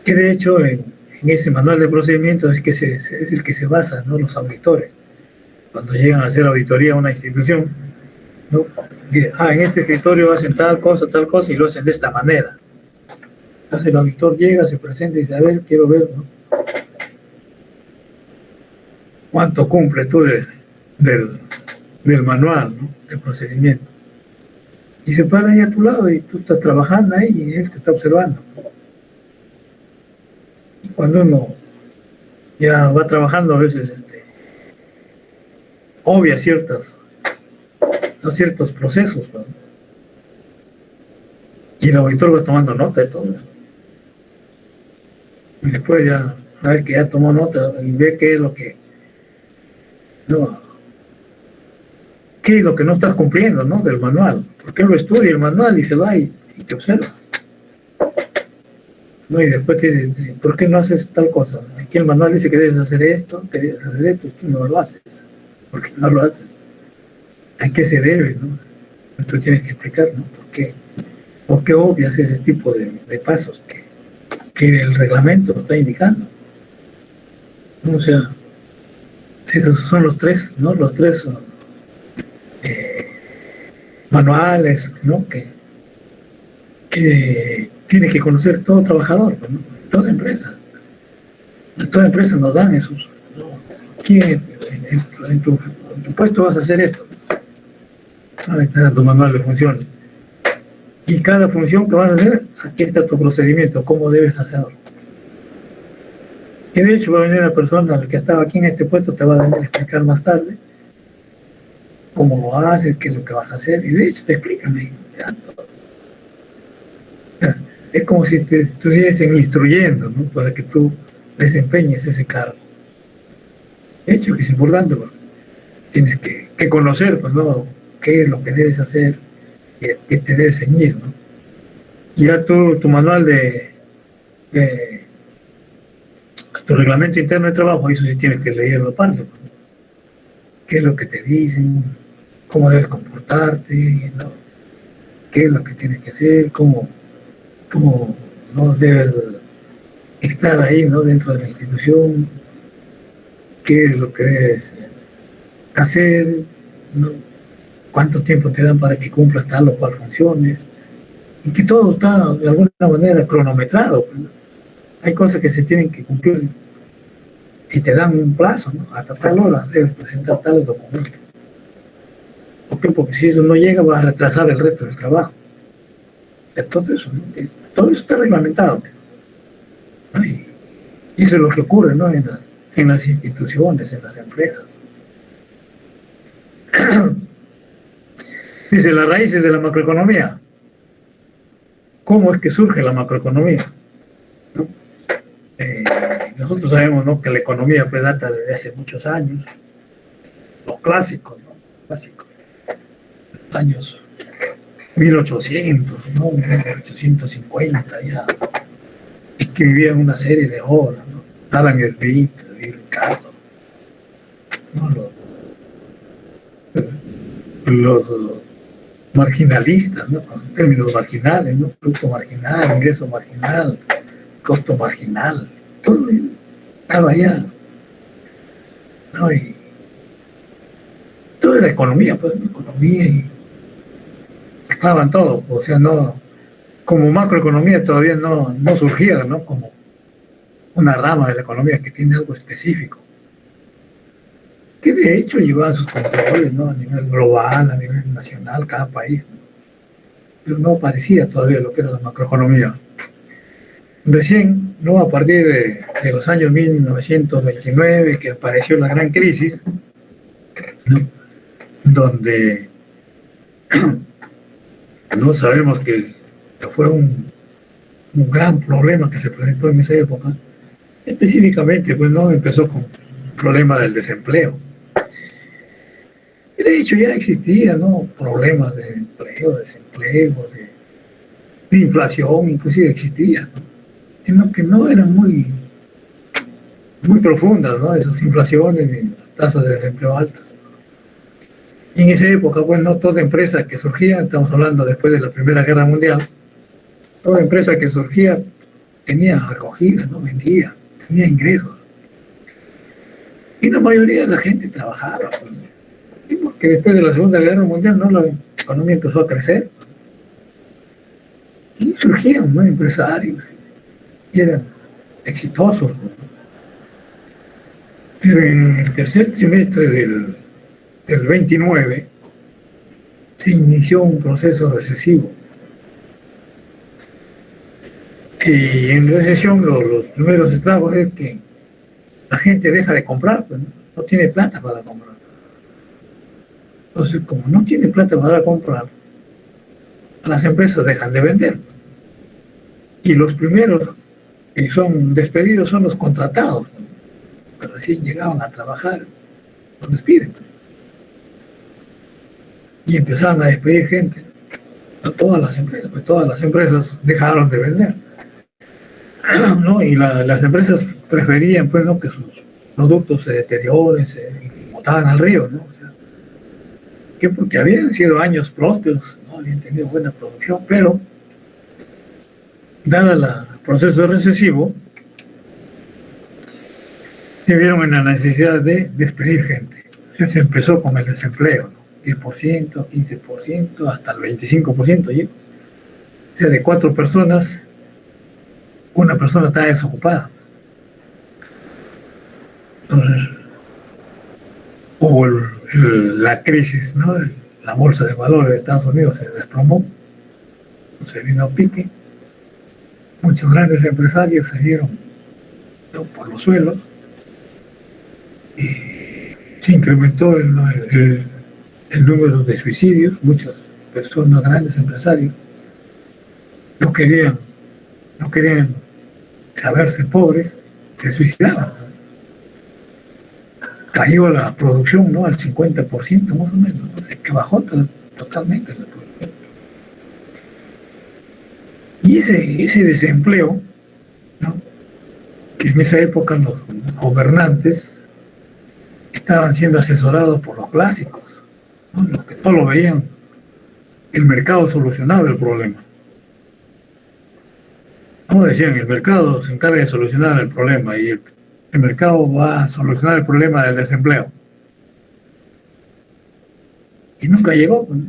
Que de hecho en ese manual de procedimientos es el que se basan, ¿no? Los auditores. Cuando llegan a hacer auditoría a una institución, ¿no? Dicen: en este escritorio hacen tal cosa, y lo hacen de esta manera. Entonces el auditor llega, se presenta y dice: a ver, quiero ver, ¿no? ¿Cuánto cumples tú del manual, ¿no? De procedimiento? Y se para ahí a tu lado y tú estás trabajando ahí y él te está observando. Y cuando uno ya va trabajando, a veces obvia ciertos procesos, ¿no? Y el auditor va tomando nota de todo eso. Y después ya, una vez que ya tomó nota, y ve qué es lo que no estás cumpliendo, ¿no? Del manual. Porque él lo estudia el manual y se va y te observa. No, y después te dice, ¿por qué no haces tal cosa? Aquí el manual dice que debes hacer esto, y tú no lo haces. ¿Por qué no lo haces? ¿A qué se debe, no? Tú tienes que explicar, ¿no? ¿Por qué obvias ese tipo de pasos que el reglamento está indicando? ¿No? O sea, esos son los tres, ¿no? Los tres manuales, ¿no? Que tiene que conocer todo trabajador, ¿no? Toda empresa. En toda empresa nos dan esos, ¿no? Aquí en tu puesto vas a hacer esto. Ahí está tu manual de funciones. Y cada función que vas a hacer, aquí está tu procedimiento, cómo debes hacerlo. Y de hecho va a venir la persona que estaba aquí en este puesto, te va a venir a explicar más tarde cómo lo haces, qué es lo que vas a hacer, y de hecho te explican ahí. Es como si te estuviesen instruyendo, ¿no? Para que tú desempeñes ese cargo. De hecho, que es importante, porque tienes que conocer, pues, ¿no? Qué es lo que debes hacer, qué te debes ceñir, ¿no? Y ya tu manual tu reglamento interno de trabajo, eso sí tienes que leerlo aparte, ¿no? ¿Qué es lo que te dicen? ¿Cómo debes comportarte? ¿No? ¿Qué es lo que tienes que hacer? ¿Cómo no debes estar ahí, ¿no? Dentro de la institución? ¿Qué es lo que debes hacer? ¿No? ¿Cuánto tiempo te dan para que cumplas tal o cual funciones? Y que todo está de alguna manera cronometrado, ¿no? Hay cosas que se tienen que cumplir y te dan un plazo, ¿no? Hasta tal hora debes presentar tales documentos. ¿Por qué? Porque si eso no llega vas a retrasar el resto del trabajo. Entonces, ¿no? Todo eso está reglamentado, ¿no? Y eso es lo que ocurre, ¿no? En las instituciones, en las empresas. Dice, las raíces de la macroeconomía. ¿Cómo es que surge la macroeconomía? ¿No? Nosotros sabemos, ¿no? Que la economía pues, data desde hace muchos años. Los clásicos, ¿no? Clásicos. Años 1800, ¿no? 1850 ya. Escribían una serie de obras, ¿no? Adam Smith y Ricardo, ¿no? Los marginalistas, ¿no? Con términos marginales, ¿no? Producto marginal, ingreso marginal, costo marginal, todo estaba allá, ¿no? Y toda la economía, pues, la economía y mezclaban todo, o sea, no, como macroeconomía todavía no surgía, ¿no? Como una rama de la economía que tiene algo específico, que de hecho llevaban sus controles, ¿no? A nivel global, a nivel nacional, cada país, ¿no? Pero no parecía todavía lo que era la macroeconomía. Recién, ¿no? A partir de los años 1929, que apareció la gran crisis, ¿no? Donde no sabemos que fue un gran problema que se presentó en esa época. Específicamente, pues, ¿no? Empezó con el problema del desempleo. Y de hecho ya existían, ¿no? Problemas de empleo, desempleo, de inflación, inclusive existían, ¿no? Sino que no eran muy profundas, ¿no? Esas inflaciones y las tasas de desempleo altas. Y en esa época, bueno, toda empresa que surgía, estamos hablando después de la Primera Guerra Mundial, toda empresa que surgía tenía acogida, ¿no? Vendía, tenía ingresos. Y la mayoría de la gente trabajaba, pues, y porque después de la Segunda Guerra Mundial, ¿no? La economía empezó a crecer. Y surgían, ¿no? Empresarios, y eran exitosos, ¿no? Pero en el tercer trimestre del 29 se inició un proceso recesivo. Y en recesión los primeros estragos es que la gente deja de comprar, pues, no tiene plata para comprar. Entonces, como no tiene plata para comprar, las empresas dejan de vender. Y los primeros que son despedidos son los contratados, que recién llegaban a trabajar, los despiden. Y empezaban a despedir gente. todas las empresas dejaron de vender, ¿no? Y las empresas preferían, pues, ¿no?, que sus productos se deterioren, se botaban al río, ¿no? O sea, que porque habían sido años prósperos, ¿no? Habían tenido buena producción, pero dada el proceso recesivo, se vieron en la necesidad de despedir gente. Entonces se empezó con el desempleo, ¿no? 10%, 15%, hasta el 25% llegó. O sea, de 4 personas, una persona está desocupada. Entonces, hubo la crisis, ¿no? La bolsa de valores de Estados Unidos se desplomó, se vino a pique. Muchos grandes empresarios se vieron, ¿no?, por los suelos, y se incrementó el número de suicidios. Muchas personas, grandes empresarios, no querían saberse pobres, se suicidaban. Cayó la producción, ¿no?, al 50% más o menos, ¿no? O sea, que bajó totalmente la producción. Y ese desempleo, ¿no?, que en esa época los gobernantes estaban siendo asesorados por los clásicos, ¿no?, los que todos lo veían, el mercado solucionaba el problema. Como decían, el mercado se encarga de solucionar el problema y el mercado va a solucionar el problema del desempleo. Y nunca llegó, ¿no?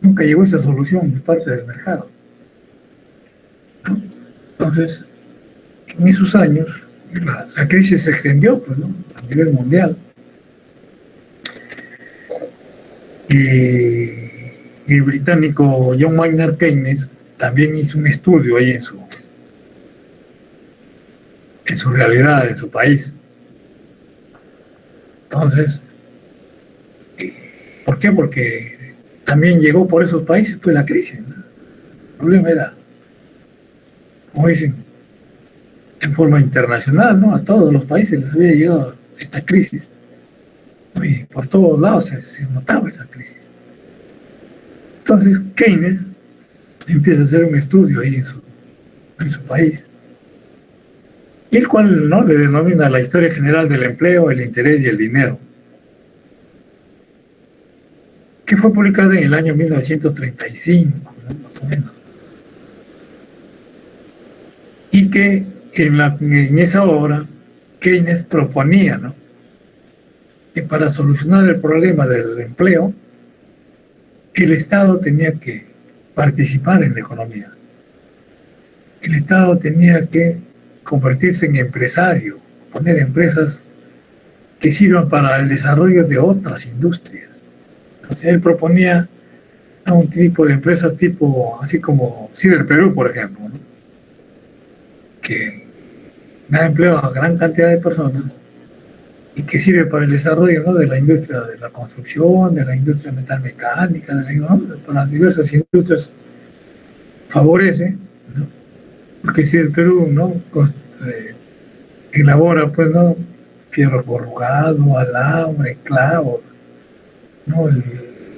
Nunca llegó esa solución de parte del mercado, ¿no? Entonces, en esos años, la crisis se extendió, pues, ¿no?, a nivel mundial. Y el británico John Maynard Keynes también hizo un estudio ahí en su realidad, en su país. Entonces, ¿por qué? Porque también llegó por esos países, pues, la crisis, ¿no? El problema era, como dicen, en forma internacional, ¿no? A todos los países les había llegado esta crisis, ¿no? Y por todos lados se notaba esa crisis. Entonces Keynes empieza a hacer un estudio ahí en su país, y el cual, ¿no?, le denomina la historia general del empleo, el interés y el dinero, que fue publicada en el año 1935, ¿no?, más o menos. Y que en esa obra Keynes proponía, ¿no?, que para solucionar el problema del empleo, el Estado tenía que participar en la economía. El Estado tenía que convertirse en empresario, poner empresas que sirvan para el desarrollo de otras industrias. O sea, él proponía a un tipo de empresas así como Cider Perú, por ejemplo, ¿no?, que da empleo a gran cantidad de personas y que sirve para el desarrollo, ¿no?, de la industria de la construcción, de la industria metalmecánica, ¿no?, para diversas industrias. Favorece, ¿no?, porque si el Perú, ¿no?, elabora, pues, ¿no?, fierro corrugado, alambre, clavos, ¿no?, el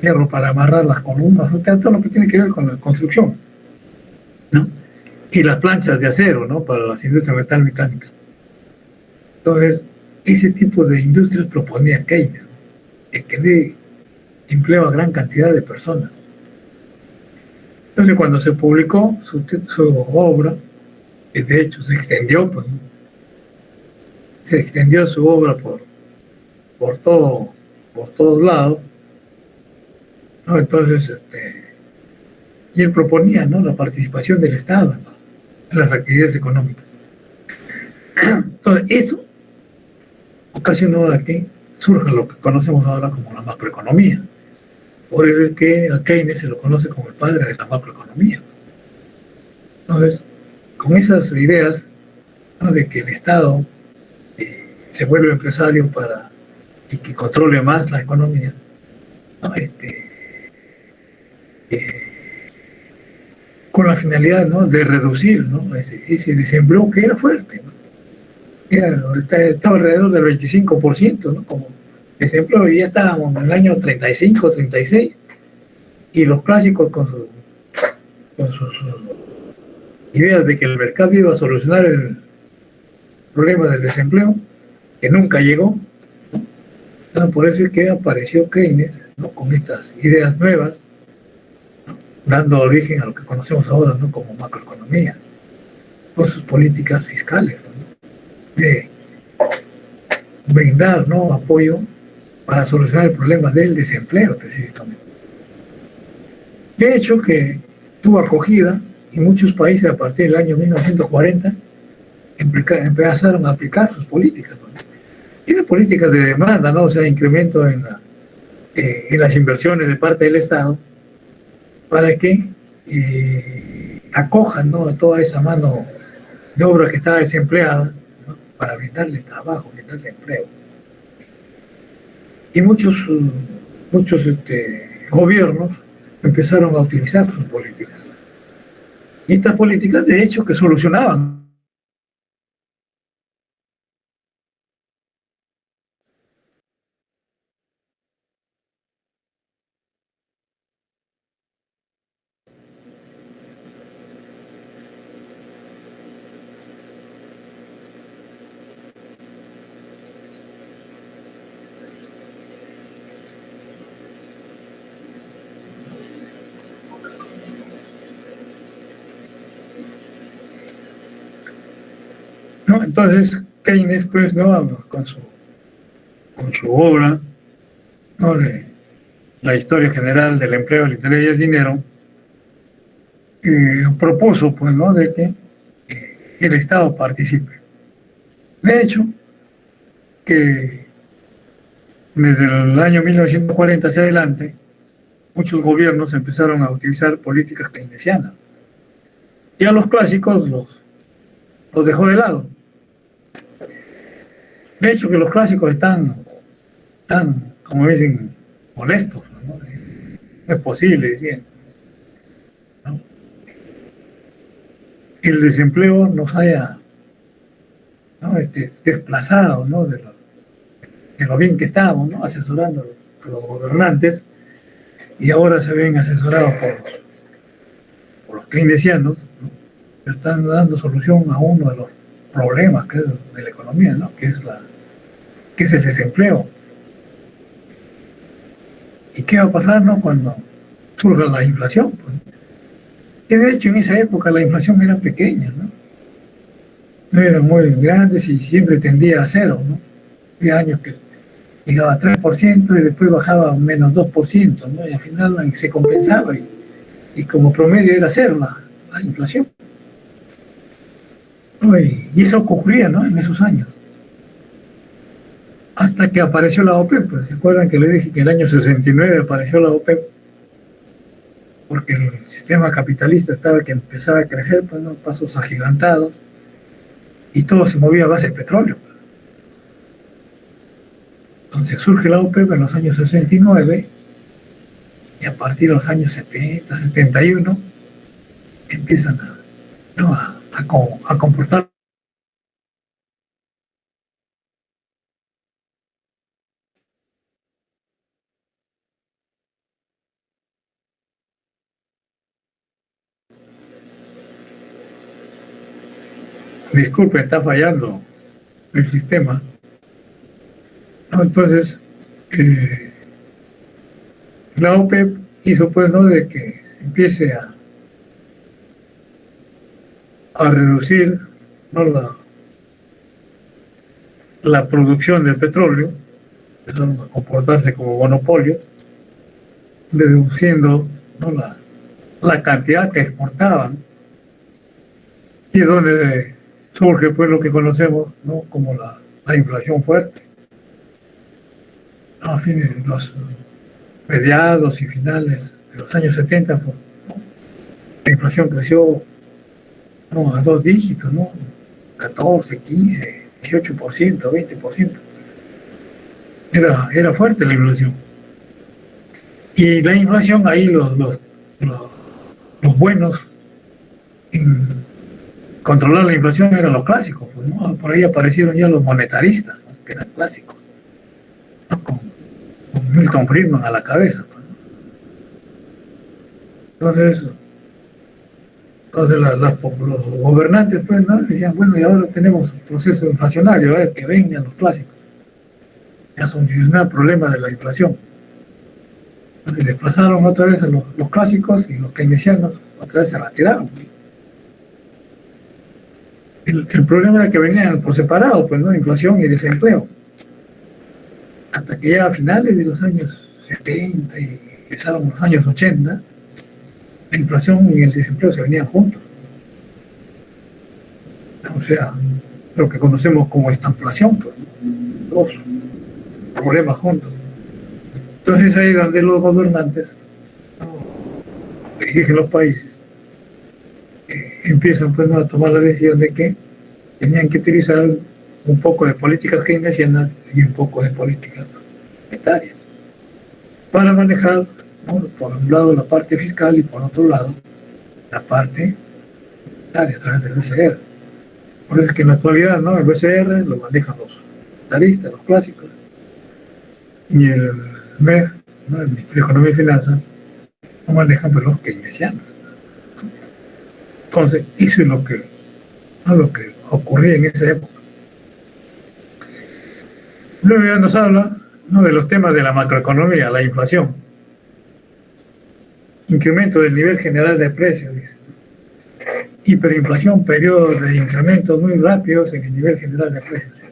hierro para amarrar las columnas, o sea, todo lo que tiene que ver con la construcción, ¿no?, y las planchas de acero, ¿no?, para las industrias metalmecánicas. Entonces, ese tipo de industrias proponía Keynes, que dé empleo a gran cantidad de personas. Entonces, cuando se publicó su obra, que de hecho se extendió, pues, ¿no?, se extendió su obra por todos lados, ¿no? Entonces, y él proponía, ¿no?, la participación del Estado, ¿no?, en las actividades económicas. Entonces, eso ocasionó a que surja lo que conocemos ahora como la macroeconomía. Por eso es que a Keynes se lo conoce como el padre de la macroeconomía. Entonces, con esas ideas, ¿no?, de que el Estado se vuelve empresario y que controle más la economía, ¿no?, con la finalidad, ¿no?, de reducir, ¿no?, ese desempleo que era fuerte, ¿no? Estaba alrededor del 25%, ¿no?, como desempleo, y ya estábamos en el año 35, 36, y los clásicos con su con sus ideas de que el mercado iba a solucionar el problema del desempleo, que nunca llegó. Por eso es que apareció Keynes, ¿no?, con estas ideas nuevas, ¿no?, dando origen a lo que conocemos ahora, ¿no?, como macroeconomía, con sus políticas fiscales, ¿no?, de brindar, ¿no?, apoyo para solucionar el problema del desempleo específicamente. De hecho, que tuvo acogida en muchos países a partir del año 1940, empezaron a aplicar sus políticas, ¿no? Tiene políticas de demanda, ¿no? O sea, incremento en las inversiones de parte del Estado para que acojan, ¿no?, a toda esa mano de obra que está desempleada, ¿no?, para brindarle trabajo, brindarle empleo. Y muchos gobiernos empezaron a utilizar sus políticas. Y estas políticas, de hecho, que solucionaban. ¿No? Entonces, Keynes, pues, ¿no?, con su obra, ¿no?, de la historia general del empleo, el interés y el dinero, propuso, pues, ¿no?, de que el Estado participe. De hecho, que desde el año 1940 hacia adelante, muchos gobiernos empezaron a utilizar políticas keynesianas. Y a los clásicos los dejó de lado. De hecho, que los clásicos están, como dicen, molestos, ¿no? No es posible, decían, ¿no?, el desempleo nos haya, ¿no?, desplazado, ¿no?, de lo bien que estábamos, ¿no?, asesorando a los gobernantes, y ahora se ven asesorados por los keynesianos, ¿no?, que están dando solución a uno de los problemas que es de la economía, ¿no?, que es el desempleo. ¿Y qué va a pasar, no?, cuando surja la inflación? Pues, que de hecho en esa época la inflación era pequeña, ¿no? No eran muy grandes y siempre tendía a cero, ¿no? Había años que llegaba a 3% y después bajaba a menos 2%, ¿no? Y al final se compensaba y como promedio era cero la inflación. Y eso ocurría, ¿no?, en esos años. Hasta que apareció la OPEP, pues, ¿se acuerdan que les dije que en el año 69 apareció la OPEP? Porque el sistema capitalista estaba que empezaba a crecer, pues, ¿no?, pasos agigantados, y todo se movía a base de petróleo. Entonces surge la OPEP en los años 69, y a partir de los años 70, 71, empiezan a comportar. Disculpe, está fallando el sistema. ¿No? Entonces, la OPEP hizo, pues, ¿no?, de que se empiece a reducir, ¿no?, la producción del petróleo, empezaron a comportarse como monopolios, reduciendo, ¿no?, la cantidad que exportaban, y es donde surge, pues, lo que conocemos, ¿no?, como la inflación fuerte. ¿No? Así, en los mediados y finales de los años 70, ¿no?, la inflación creció, ¿no?, a 2 dígitos, ¿no?, 14, 15, 18%, 20%. Era fuerte la inflación. Y la inflación, ahí los buenos en controlar la inflación eran los clásicos, pues, ¿no? Por ahí aparecieron ya los monetaristas, ¿no?, que eran clásicos, ¿no?, con Milton Friedman a la cabeza, pues, ¿no? Entonces, Entonces los gobernantes pues, ¿no? Decían, bueno, y ahora tenemos un proceso inflacionario, a ver, que vengan los clásicos. Ya solucionar el problema de la inflación. Entonces desplazaron otra vez a los clásicos y los keynesianos otra vez se retiraron. El problema era que venían por separado, pues, ¿no? Inflación y desempleo. Hasta que ya a finales de los años 70 y empezaron los años 80, la inflación y el desempleo se venían juntos. O sea, lo que conocemos como estanflación, pues, dos problemas juntos. Entonces ahí donde los gobernantes que dirigen los países empiezan pues, ¿no? a tomar la decisión de que tenían que utilizar un poco de políticas keynesianas y un poco de políticas monetarias para manejar, ¿no? por un lado la parte fiscal y por otro lado la parte monetaria a través del BCR. Por eso es que en la actualidad, ¿no? el BCR lo manejan los monetaristas, los clásicos, y el MEF, ¿no? el Ministerio de Economía y Finanzas, lo manejan pues, los keynesianos. Entonces, eso es lo que ocurría en esa época. Luego ya nos habla, ¿no? de los temas de la macroeconomía, la inflación. Incremento del nivel general de precios, dice. Hiperinflación, periodos de incrementos muy rápidos en el nivel general de precios.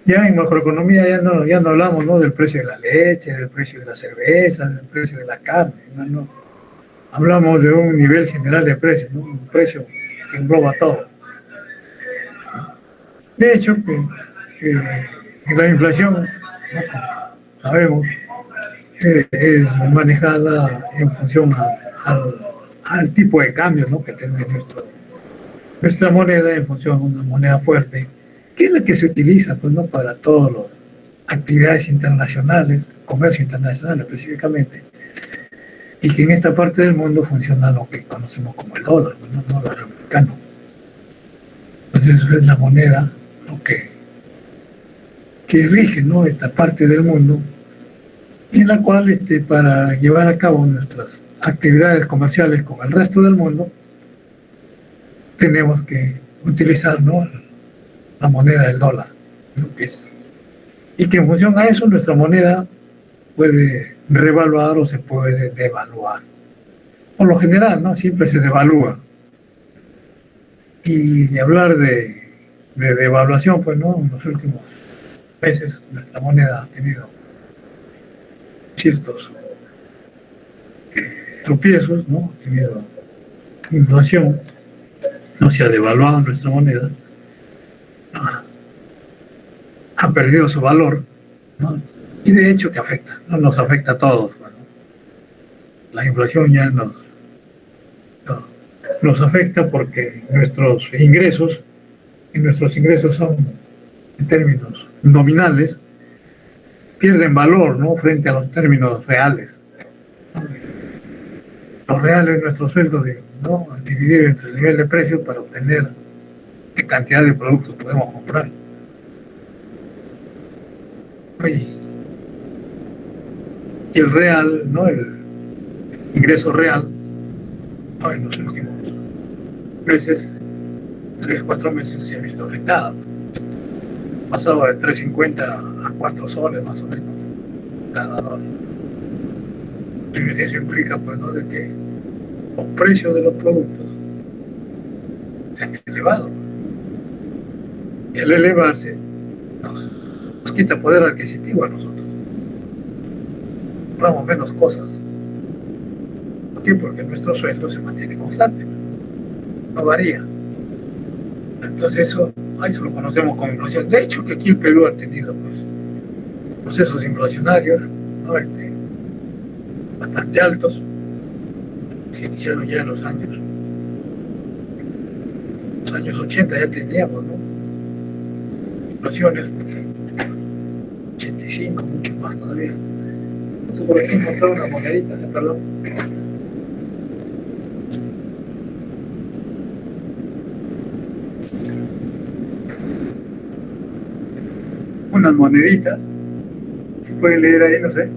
Ya en macroeconomía ya no hablamos, ¿no? del precio de la leche, del precio de la cerveza, del precio de la carne, no. Hablamos de un nivel general de precios, ¿no? un precio que engloba todo. De hecho, la inflación, ¿no? sabemos, es manejada en función al tipo de cambio, ¿no? que tiene nuestra moneda, en función de una moneda fuerte, que es la que se utiliza pues, ¿no? para todas las actividades internacionales, comercio internacional específicamente, y que en esta parte del mundo funciona lo que conocemos como el dólar, ¿no? el dólar americano. Entonces esa es la moneda, ¿no? que rige, ¿no? esta parte del mundo, en la cual para llevar a cabo nuestras actividades comerciales con el resto del mundo, tenemos que utilizar, ¿no? la moneda del dólar, ¿no? y que en función a eso nuestra moneda puede revaluar o se puede devaluar. Por lo general, ¿no? siempre se devalúa. Y hablar de devaluación, pues no, en los últimos meses nuestra moneda ha tenido ciertos tropiezos, ¿no? Ha tenido inflación, no se ha devaluado nuestra moneda, ha perdido su valor, ¿no? Y de hecho que afecta, ¿no? Nos afecta a todos. Bueno, la inflación ya nos afecta porque nuestros ingresos son, en términos nominales, pierden valor, ¿no? frente a los términos reales. Los reales, nuestros sueldos, ¿no? dividir entre el nivel de precios para obtener qué cantidad de productos podemos comprar. Y el real, ¿no? el ingreso real, ¿no? en los últimos meses, 3-4 meses, se ha visto afectado. Pasado de 3.50 a 4 soles más o menos cada dólar. Y eso implica pues, ¿no? de que los precios de los productos se han elevado. Y al elevarse nos quita poder adquisitivo a nosotros. Compramos menos cosas. ¿Por qué? Porque nuestro sueldo se mantiene constante, no varía. Entonces eso lo conocemos como inflación. De hecho, que aquí el Perú ha tenido pues, procesos inflacionarios, ¿no? Bastante altos. Se iniciaron ya en los años 80, ya teníamos, ¿no? Inflaciones, 85, mucho más todavía. Por aquí encontré una monedita, perdón. Unas moneditas, si pueden leer ahí, no sé,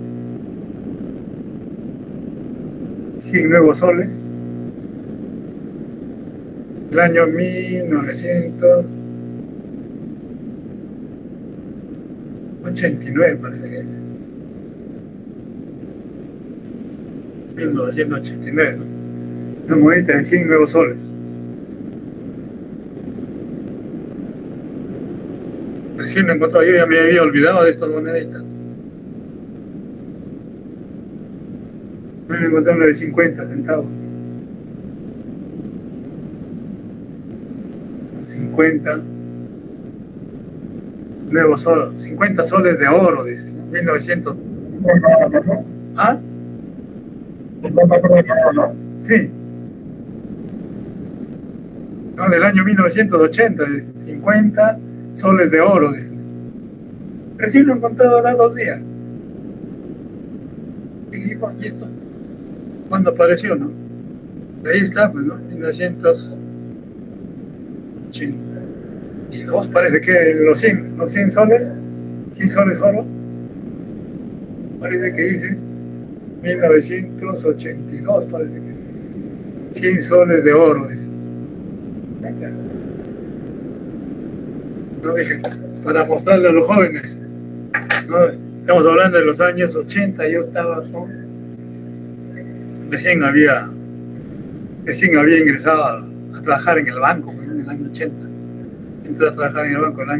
100 nuevos soles, El año 1989, parece que es. 1989, ¿no? Una monedita de 100 nuevos soles. Recién lo encontré, yo ya me había olvidado de estas moneditas. Me encontré una de 50 centavos. 50 nuevos soles, 50 soles de oro, dice, ¿no? 1900. ¿Ah? Sí. No, del año 1980, dice, 50 soles de oro, dice. Recién lo he encontrado hace 2 días. Y bueno, ¿y esto? ¿Cuándo apareció, no? Ahí está, pues, ¿no? 1982, parece que los 100 soles, 100 soles oro, parece que dice 1982, parece que 100 soles de oro, dice. No dije, para mostrarle a los jóvenes, ¿no? Estamos hablando de los años 80, yo estaba, ¿no? Recién había ingresado a trabajar en el banco, ¿no? En el año 80. Entré a trabajar en el banco en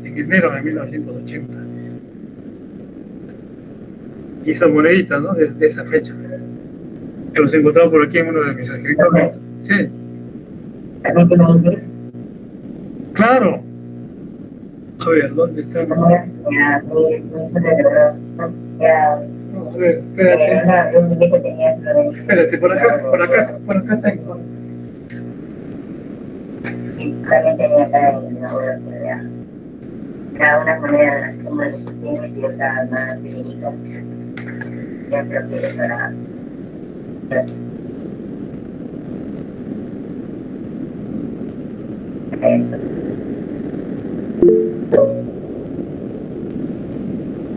enero de 1980. Y esas moneditas, ¿no? De esa fecha, que los he encontrado por aquí en uno de mis escritorios. Sí. Claro. A ver, ¿dónde está? No, a ver, espérate, por acá tengo. Era una moneda como de los últimos y otra más pequeñita. Ya creo que para...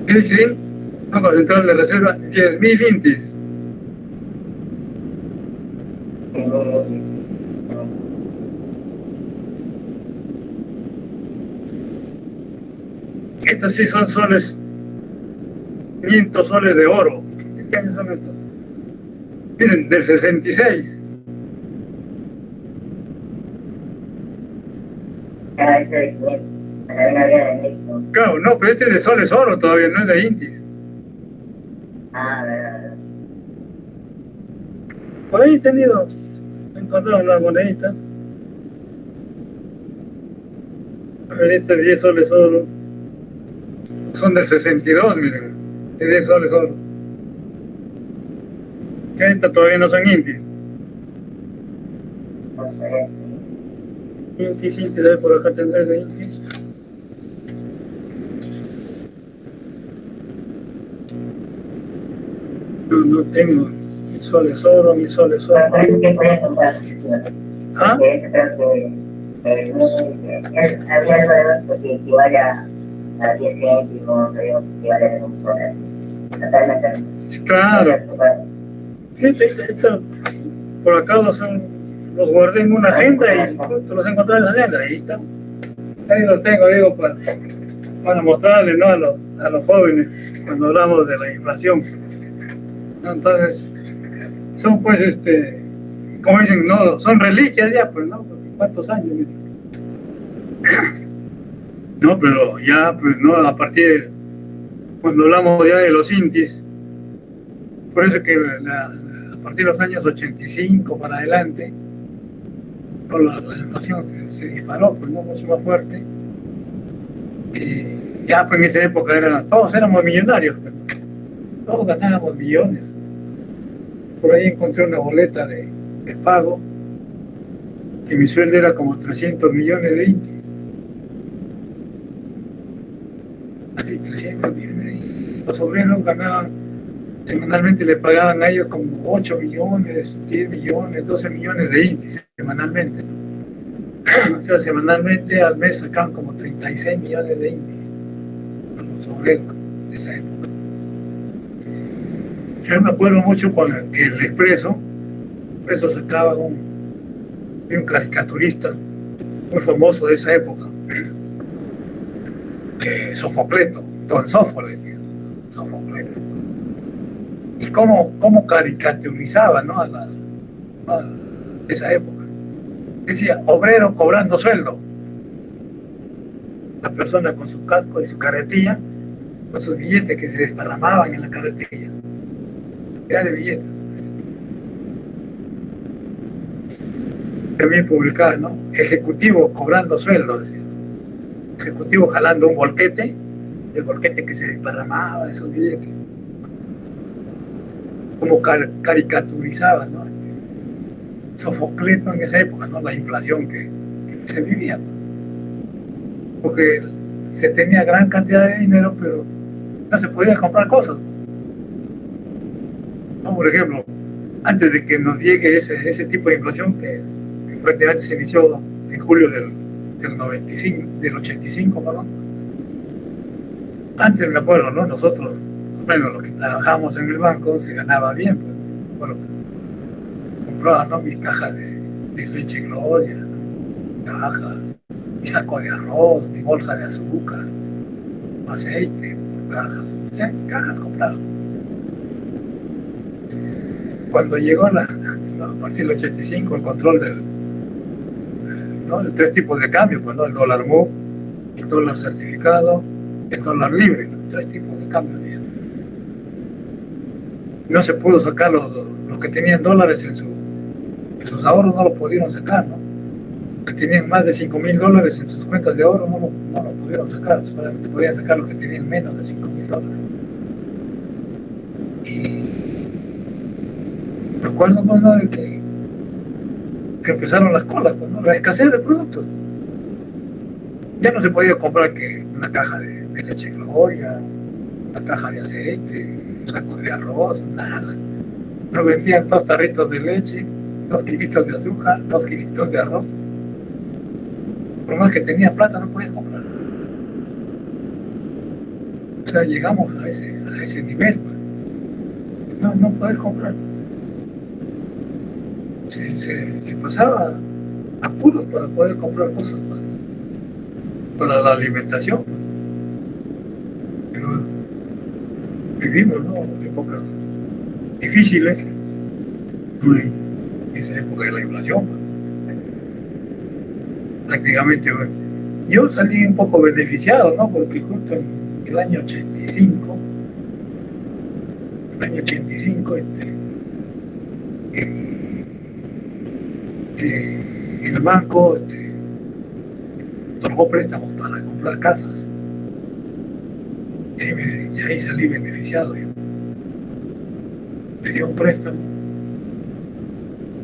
¿Qué dice? Banco Central de Reserva, 10.000 intis. Estos sí son soles, 500 soles de oro. ¿De qué años son estos? Miren, del 66. Ese de 500. También había de México. Claro, no, pero este es de soles oro todavía, no es de intis. Verdad. Por ahí he encontrado unas moneditas. A ver, este de 10 soles oro. Son del 62, miren, de 10 soles oro. Que estas todavía no son intis. Intis, a ver, por acá tendré de intis. No tengo 1000 soles oro, 1000 soles oro. ¿Ah? Había algo de esto que equivale a 10 céntimos, creo que equivale a un sol así. Totalmente. Claro. Sí, por acá los guardé en una agenda y los encontré en la agenda. Ahí están. Ahí los tengo, digo, para mostrarles, ¿no? a los jóvenes cuando hablamos de la inflación. ¿No? Entonces, son pues, como dicen, no, son reliquias ya, pues, ¿no? ¿Cuántos años? No, pero ya, pues, no, a partir, cuando hablamos ya de los intis, por eso que a partir de los años 85 para adelante, la inflación se disparó, pues, ¿no? Mucho más fuerte. Ya, pues, en esa época todos éramos millonarios, pues, ¿no? Todos ganábamos millones. Por ahí encontré una boleta de pago, que mi sueldo era como 300 millones de intis. Así, 300 millones de intis. Los obreros ganaban, semanalmente le pagaban a ellos como 8 millones, 10 millones, 12 millones de intis semanalmente. O sea, semanalmente al mes sacaban como 36 millones de intis los obreros de esa época. Yo me acuerdo mucho que el Expreso sacaba y un caricaturista muy famoso de esa época, Sofocleto, Don Sofo le decían, Sofocleto. Y cómo caricaturizaba, ¿no? a esa época. Decía, obrero cobrando sueldo. La persona con su casco y su carretilla, con sus billetes que se desparramaban en la carretilla. Era de billetes. También publicaba, ¿no? Ejecutivo cobrando sueldo, decía. Ejecutivo jalando un volquete, el volquete que se desparramaba en esos billetes. Como caricaturizaba, ¿no? Sofocleto en esa época, ¿no? La inflación que se vivía, ¿no? Porque se tenía gran cantidad de dinero, pero no se podía comprar cosas, ¿no? Por ejemplo, antes de que nos llegue ese tipo de inflación que prácticamente se inició en julio del 85, perdón. Antes me acuerdo, ¿no? Nosotros, bueno, los que trabajábamos en el banco, se ganaba bien, pues. Bueno, compraba, ¿no? Mi caja de leche Gloria, ¿no? Caja, mi saco de arroz, mi bolsa de azúcar, aceite, por cajas, o sea, cajas compradas. Cuando llegó a partir del 85 el control de tres tipos de cambio, pues, ¿no? El dólar MU, el dólar certificado, el dólar libre, ¿no? Tres tipos de cambio había. No se pudo sacar los que tenían dólares en sus ahorros, no lo pudieron sacar, ¿no? Los que tenían más de $5,000 en sus cuentas de ahorro no lo pudieron sacar, solamente podían sacar los que tenían menos de $5,000. Y recuerdo, bueno, de que empezaron las colas, ¿no? La escasez de productos. Ya no se podía comprar que una caja de leche Gloria, una caja de aceite, un saco de arroz, nada. No vendían 2 tarritos de leche, 2 kilitos de azúcar, 2 kilitos de arroz. Por más que tenía plata, no podía comprar. O sea, llegamos a ese nivel, pues. No poder comprar. Se pasaba apuros para poder comprar cosas para la alimentación. Pero vivimos, ¿no? Épocas difíciles, esa época de la inflación. Prácticamente, yo salí un poco beneficiado, ¿no? Porque justo en el año 85, el banco otorgó préstamos para comprar casas. Y ahí salí beneficiado yo. Me dio un préstamo.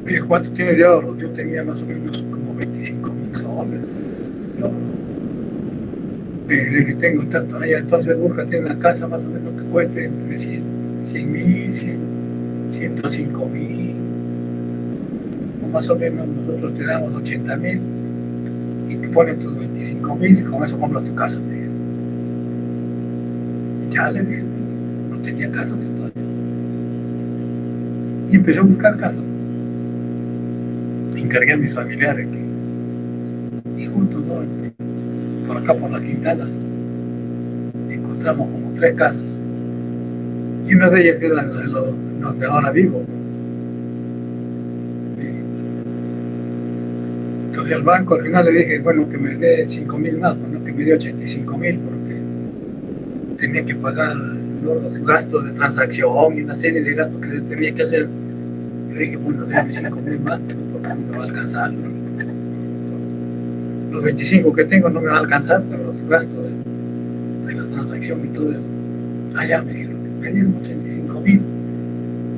Me dijo, ¿cuánto tienes de ahorro? Yo tenía más o menos como 25,000 soles. Le dije, tengo tanto allá. Entonces búscate una casa más o menos que cueste entre 100,000, 105,000. Más o menos nosotros te damos 80,000 y te pones tus 25,000 y con eso compras tu casa, me dije. Ya le dije, no tenía casa todavía. Y empecé a buscar casa. Encargué a mis familiares y juntos, ¿no? Por acá por las Quintanas encontramos como 3 casas. Y una de ellas que era donde ahora vivo. Entonces al banco al final le dije, bueno, que me dé 5,000 más, bueno, que me dé 85,000 porque tenía que pagar, ¿no? Los gastos de transacción y una serie de gastos que tenía que hacer. Le dije, bueno, déjame 5,000 más porque no me va a alcanzar. Los 25 que tengo no me va a alcanzar, pero los gastos de la transacción y todo eso. Allá me dijeron, me dieron 85,000.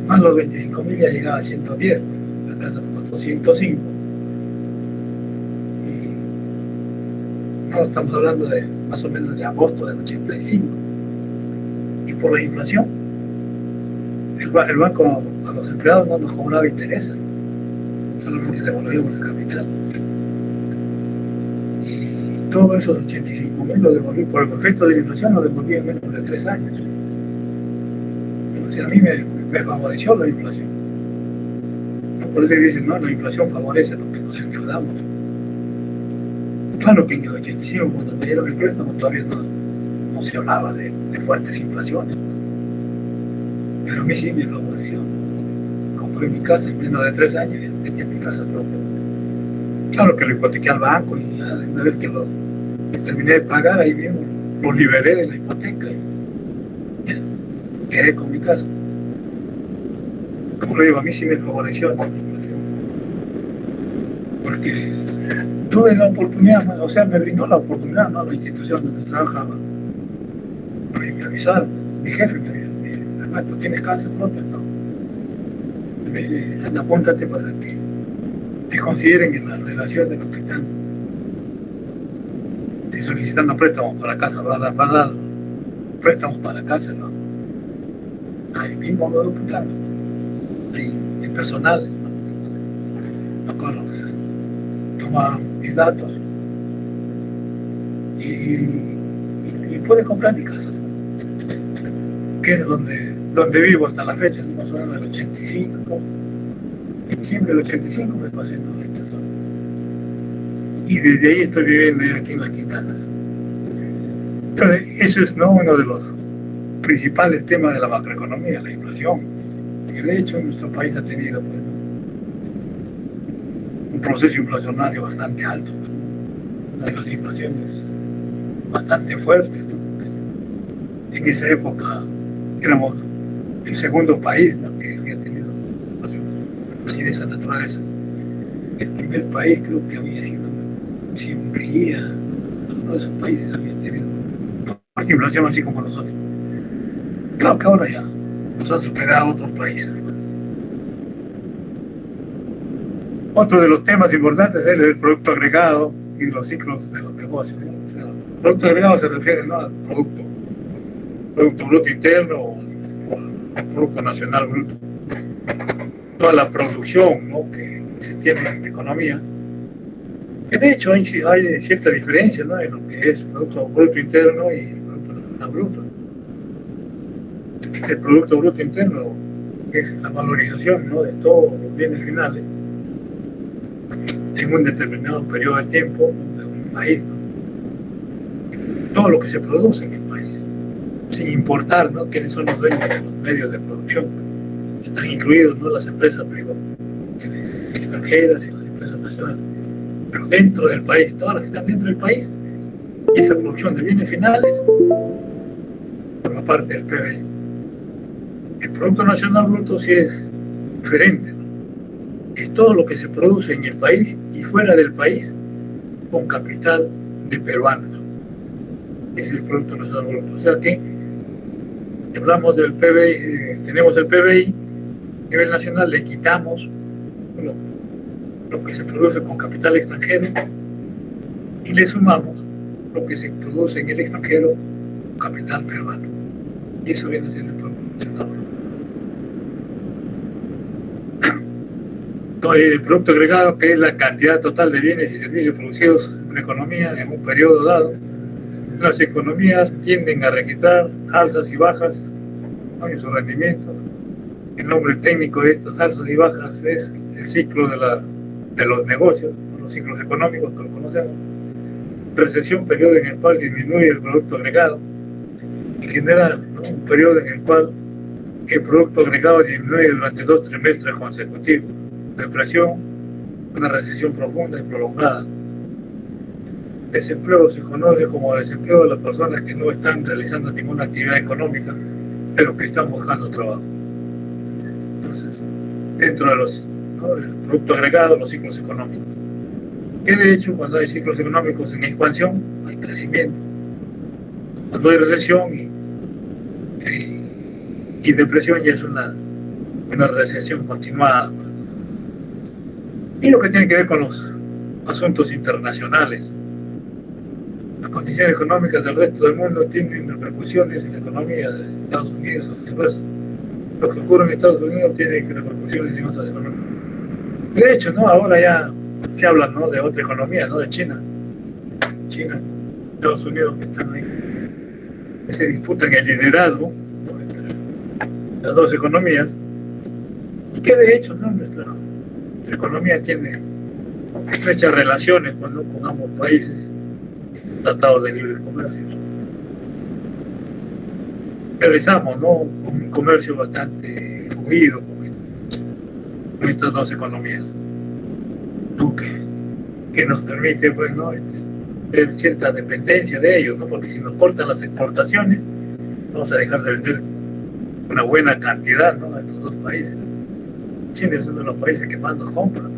Más los 25,000 ya llegaba a 110. La casa me costó 105. Estamos hablando de más o menos de agosto del 85. Y por la inflación, el banco a los empleados no nos cobraba intereses, solamente devolvíamos el capital. Y todos esos 85,000 lo devolví, por el efecto de la inflación, lo devolví en menos de 3 años. O sea, a mí me favoreció la inflación. Por eso dicen, no, la inflación favorece a los que nos endeudamos. Claro que en el 85, cuando me dieron el préstamo, todavía no se hablaba de fuertes inflaciones. Pero a mí sí me favoreció. Compré mi casa en menos de 3 años y tenía mi casa propia. Claro que lo hipotequé al banco y ya, una vez que terminé de pagar, ahí mismo lo liberé de la hipoteca y ya, quedé con mi casa. Como lo digo, a mí sí me favoreció la inflación. Porque tuve la oportunidad, o sea, me brindó la oportunidad, ¿no? La institución donde trabajaba. Me avisaron, mi jefe me avisó, me dice, además, ¿tú tienes casa propia? No. Me dice, anda, apúntate para que te consideren en la relación de los que están solicitando préstamos para casa, va a dar préstamos para casa, ¿no? Ahí mismo me voy a apuntar, ahí en personal, me acuerdo que tomaron mis datos y pude comprar mi casa, ¿no? Que es donde vivo hasta la fecha, más o menos del 85. En diciembre del 85 me pasé en la persona. Y desde ahí estoy viviendo aquí en las Quintanas. Entonces, eso es, ¿no?, uno de los principales temas de la macroeconomía, la inflación. Que de hecho nuestro país ha tenido, pues, un proceso inflacionario bastante alto, ¿no? Una de las inflaciones bastante fuertes, ¿no? En esa época éramos el segundo país, ¿no?, que había tenido así de esa naturaleza. El primer país creo que había sido Hungría, uno de esos países había tenido fuerte inflación así como nosotros. Claro que ahora ya nos han superado otros países. Otro de los temas importantes es el producto agregado y los ciclos de los negocios, ¿no? O sea, el producto agregado se refiere, ¿no?, al producto bruto interno o al producto nacional bruto. Toda la producción, ¿no?, que se tiene en la economía, que de hecho hay cierta diferencia, ¿no?, en lo que es producto bruto interno y producto nacional bruto. El producto bruto interno es la valorización, ¿no?, de todos los bienes finales en un determinado periodo de tiempo de un país, ¿no? Todo lo que se produce en el país, sin importar, ¿no?, quiénes son los dueños de los medios de producción. Están incluidos, ¿no?, las empresas privadas, extranjeras y las empresas nacionales. Pero dentro del país, todas las que están dentro del país, y esa producción de bienes finales forma parte del PBI. El Producto Nacional Bruto sí es diferente, ¿no? Es todo lo que se produce en el país y fuera del país con capital de peruanos. Ese es el Producto Nacional Bruto. O sea que hablamos del PBI, tenemos el PBI a nivel nacional, le quitamos lo que se produce con capital extranjero y le sumamos lo que se produce en el extranjero con capital peruano. Y eso viene a ser el Producto Nacional Bruto. El producto agregado, que es la cantidad total de bienes y servicios producidos en una economía en un periodo dado. Las economías tienden a registrar alzas y bajas, ¿no?, en su rendimiento. El nombre técnico de estas alzas y bajas es el ciclo de los negocios, ¿no?, los ciclos económicos que lo conocemos. Recesión, periodo en el cual disminuye el producto agregado. En general, ¿no?, un periodo en el cual el producto agregado disminuye durante 2 trimestres consecutivos. Depresión, una recesión profunda y prolongada. Desempleo se conoce como desempleo de las personas que no están realizando ninguna actividad económica, pero que están buscando trabajo. Entonces, dentro de los, ¿no?, del producto agregado, los ciclos económicos. Que de hecho, cuando hay ciclos económicos en expansión, hay crecimiento. Cuando hay recesión y depresión, ya es una recesión continuada. Y lo que tiene que ver con los asuntos internacionales. Las condiciones económicas del resto del mundo tienen repercusiones en la economía de Estados Unidos o viceversa. Lo que ocurre en Estados Unidos tiene repercusiones en otras economías. De hecho, ¿no?, ahora ya se habla, ¿no?, de otra economía, ¿no?, de China. China, Estados Unidos, que están ahí, que se disputan el liderazgo, ¿no?, entre las dos economías. Y que de hecho, ¿no?, nuestra economía tiene estrechas relaciones con ambos países, tratados de libre comercio. Realizamos, ¿no?, un comercio bastante fluido con nuestras dos economías, que nos permite, pues, ¿no?, tener cierta dependencia de ellos, ¿no?, porque si nos cortan las exportaciones, vamos a dejar de vender una buena cantidad, ¿no?, a estos dos países. China es uno de los países que más nos compra, ¿no?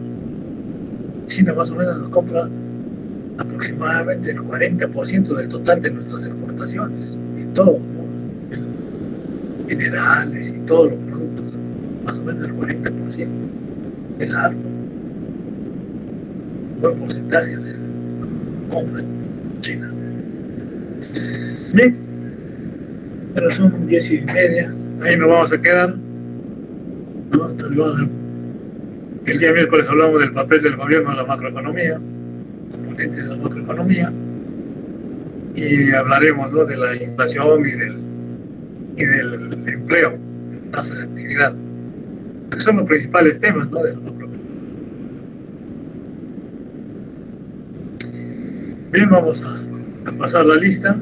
China más o menos nos compra aproximadamente el 40% del total de nuestras exportaciones, en todo, ¿no?, minerales y todos los productos, más o menos el 40%. Es alto. Buen porcentaje se compra en China. Bien, pero son 10:30, ahí nos vamos a quedar. El día miércoles hablamos del papel del gobierno en la macroeconomía, componentes de la macroeconomía, y hablaremos, ¿no?, de la inflación y del empleo, tasa de actividad, que son los principales temas, ¿no?, de la macroeconomía. Bien, vamos a pasar la lista.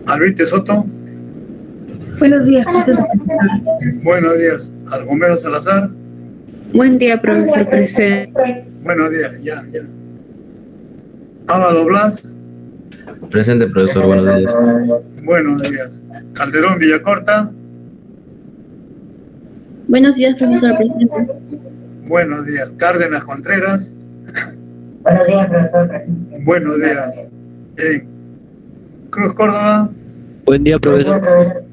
Alvite Soto. Buenos días, profesor. Buenos días. Argumedo Salazar. Buen día, profesor presente. Buenos días, ya. Álvaro Blas. Presente, profesor, buenos días. Buenos días. Calderón Villacorta. Buenos días, profesor presente. Buenos días. Cárdenas Contreras. Buenos días, profesor presente. Buenos días. Cruz Córdoba. Buen día, profesor.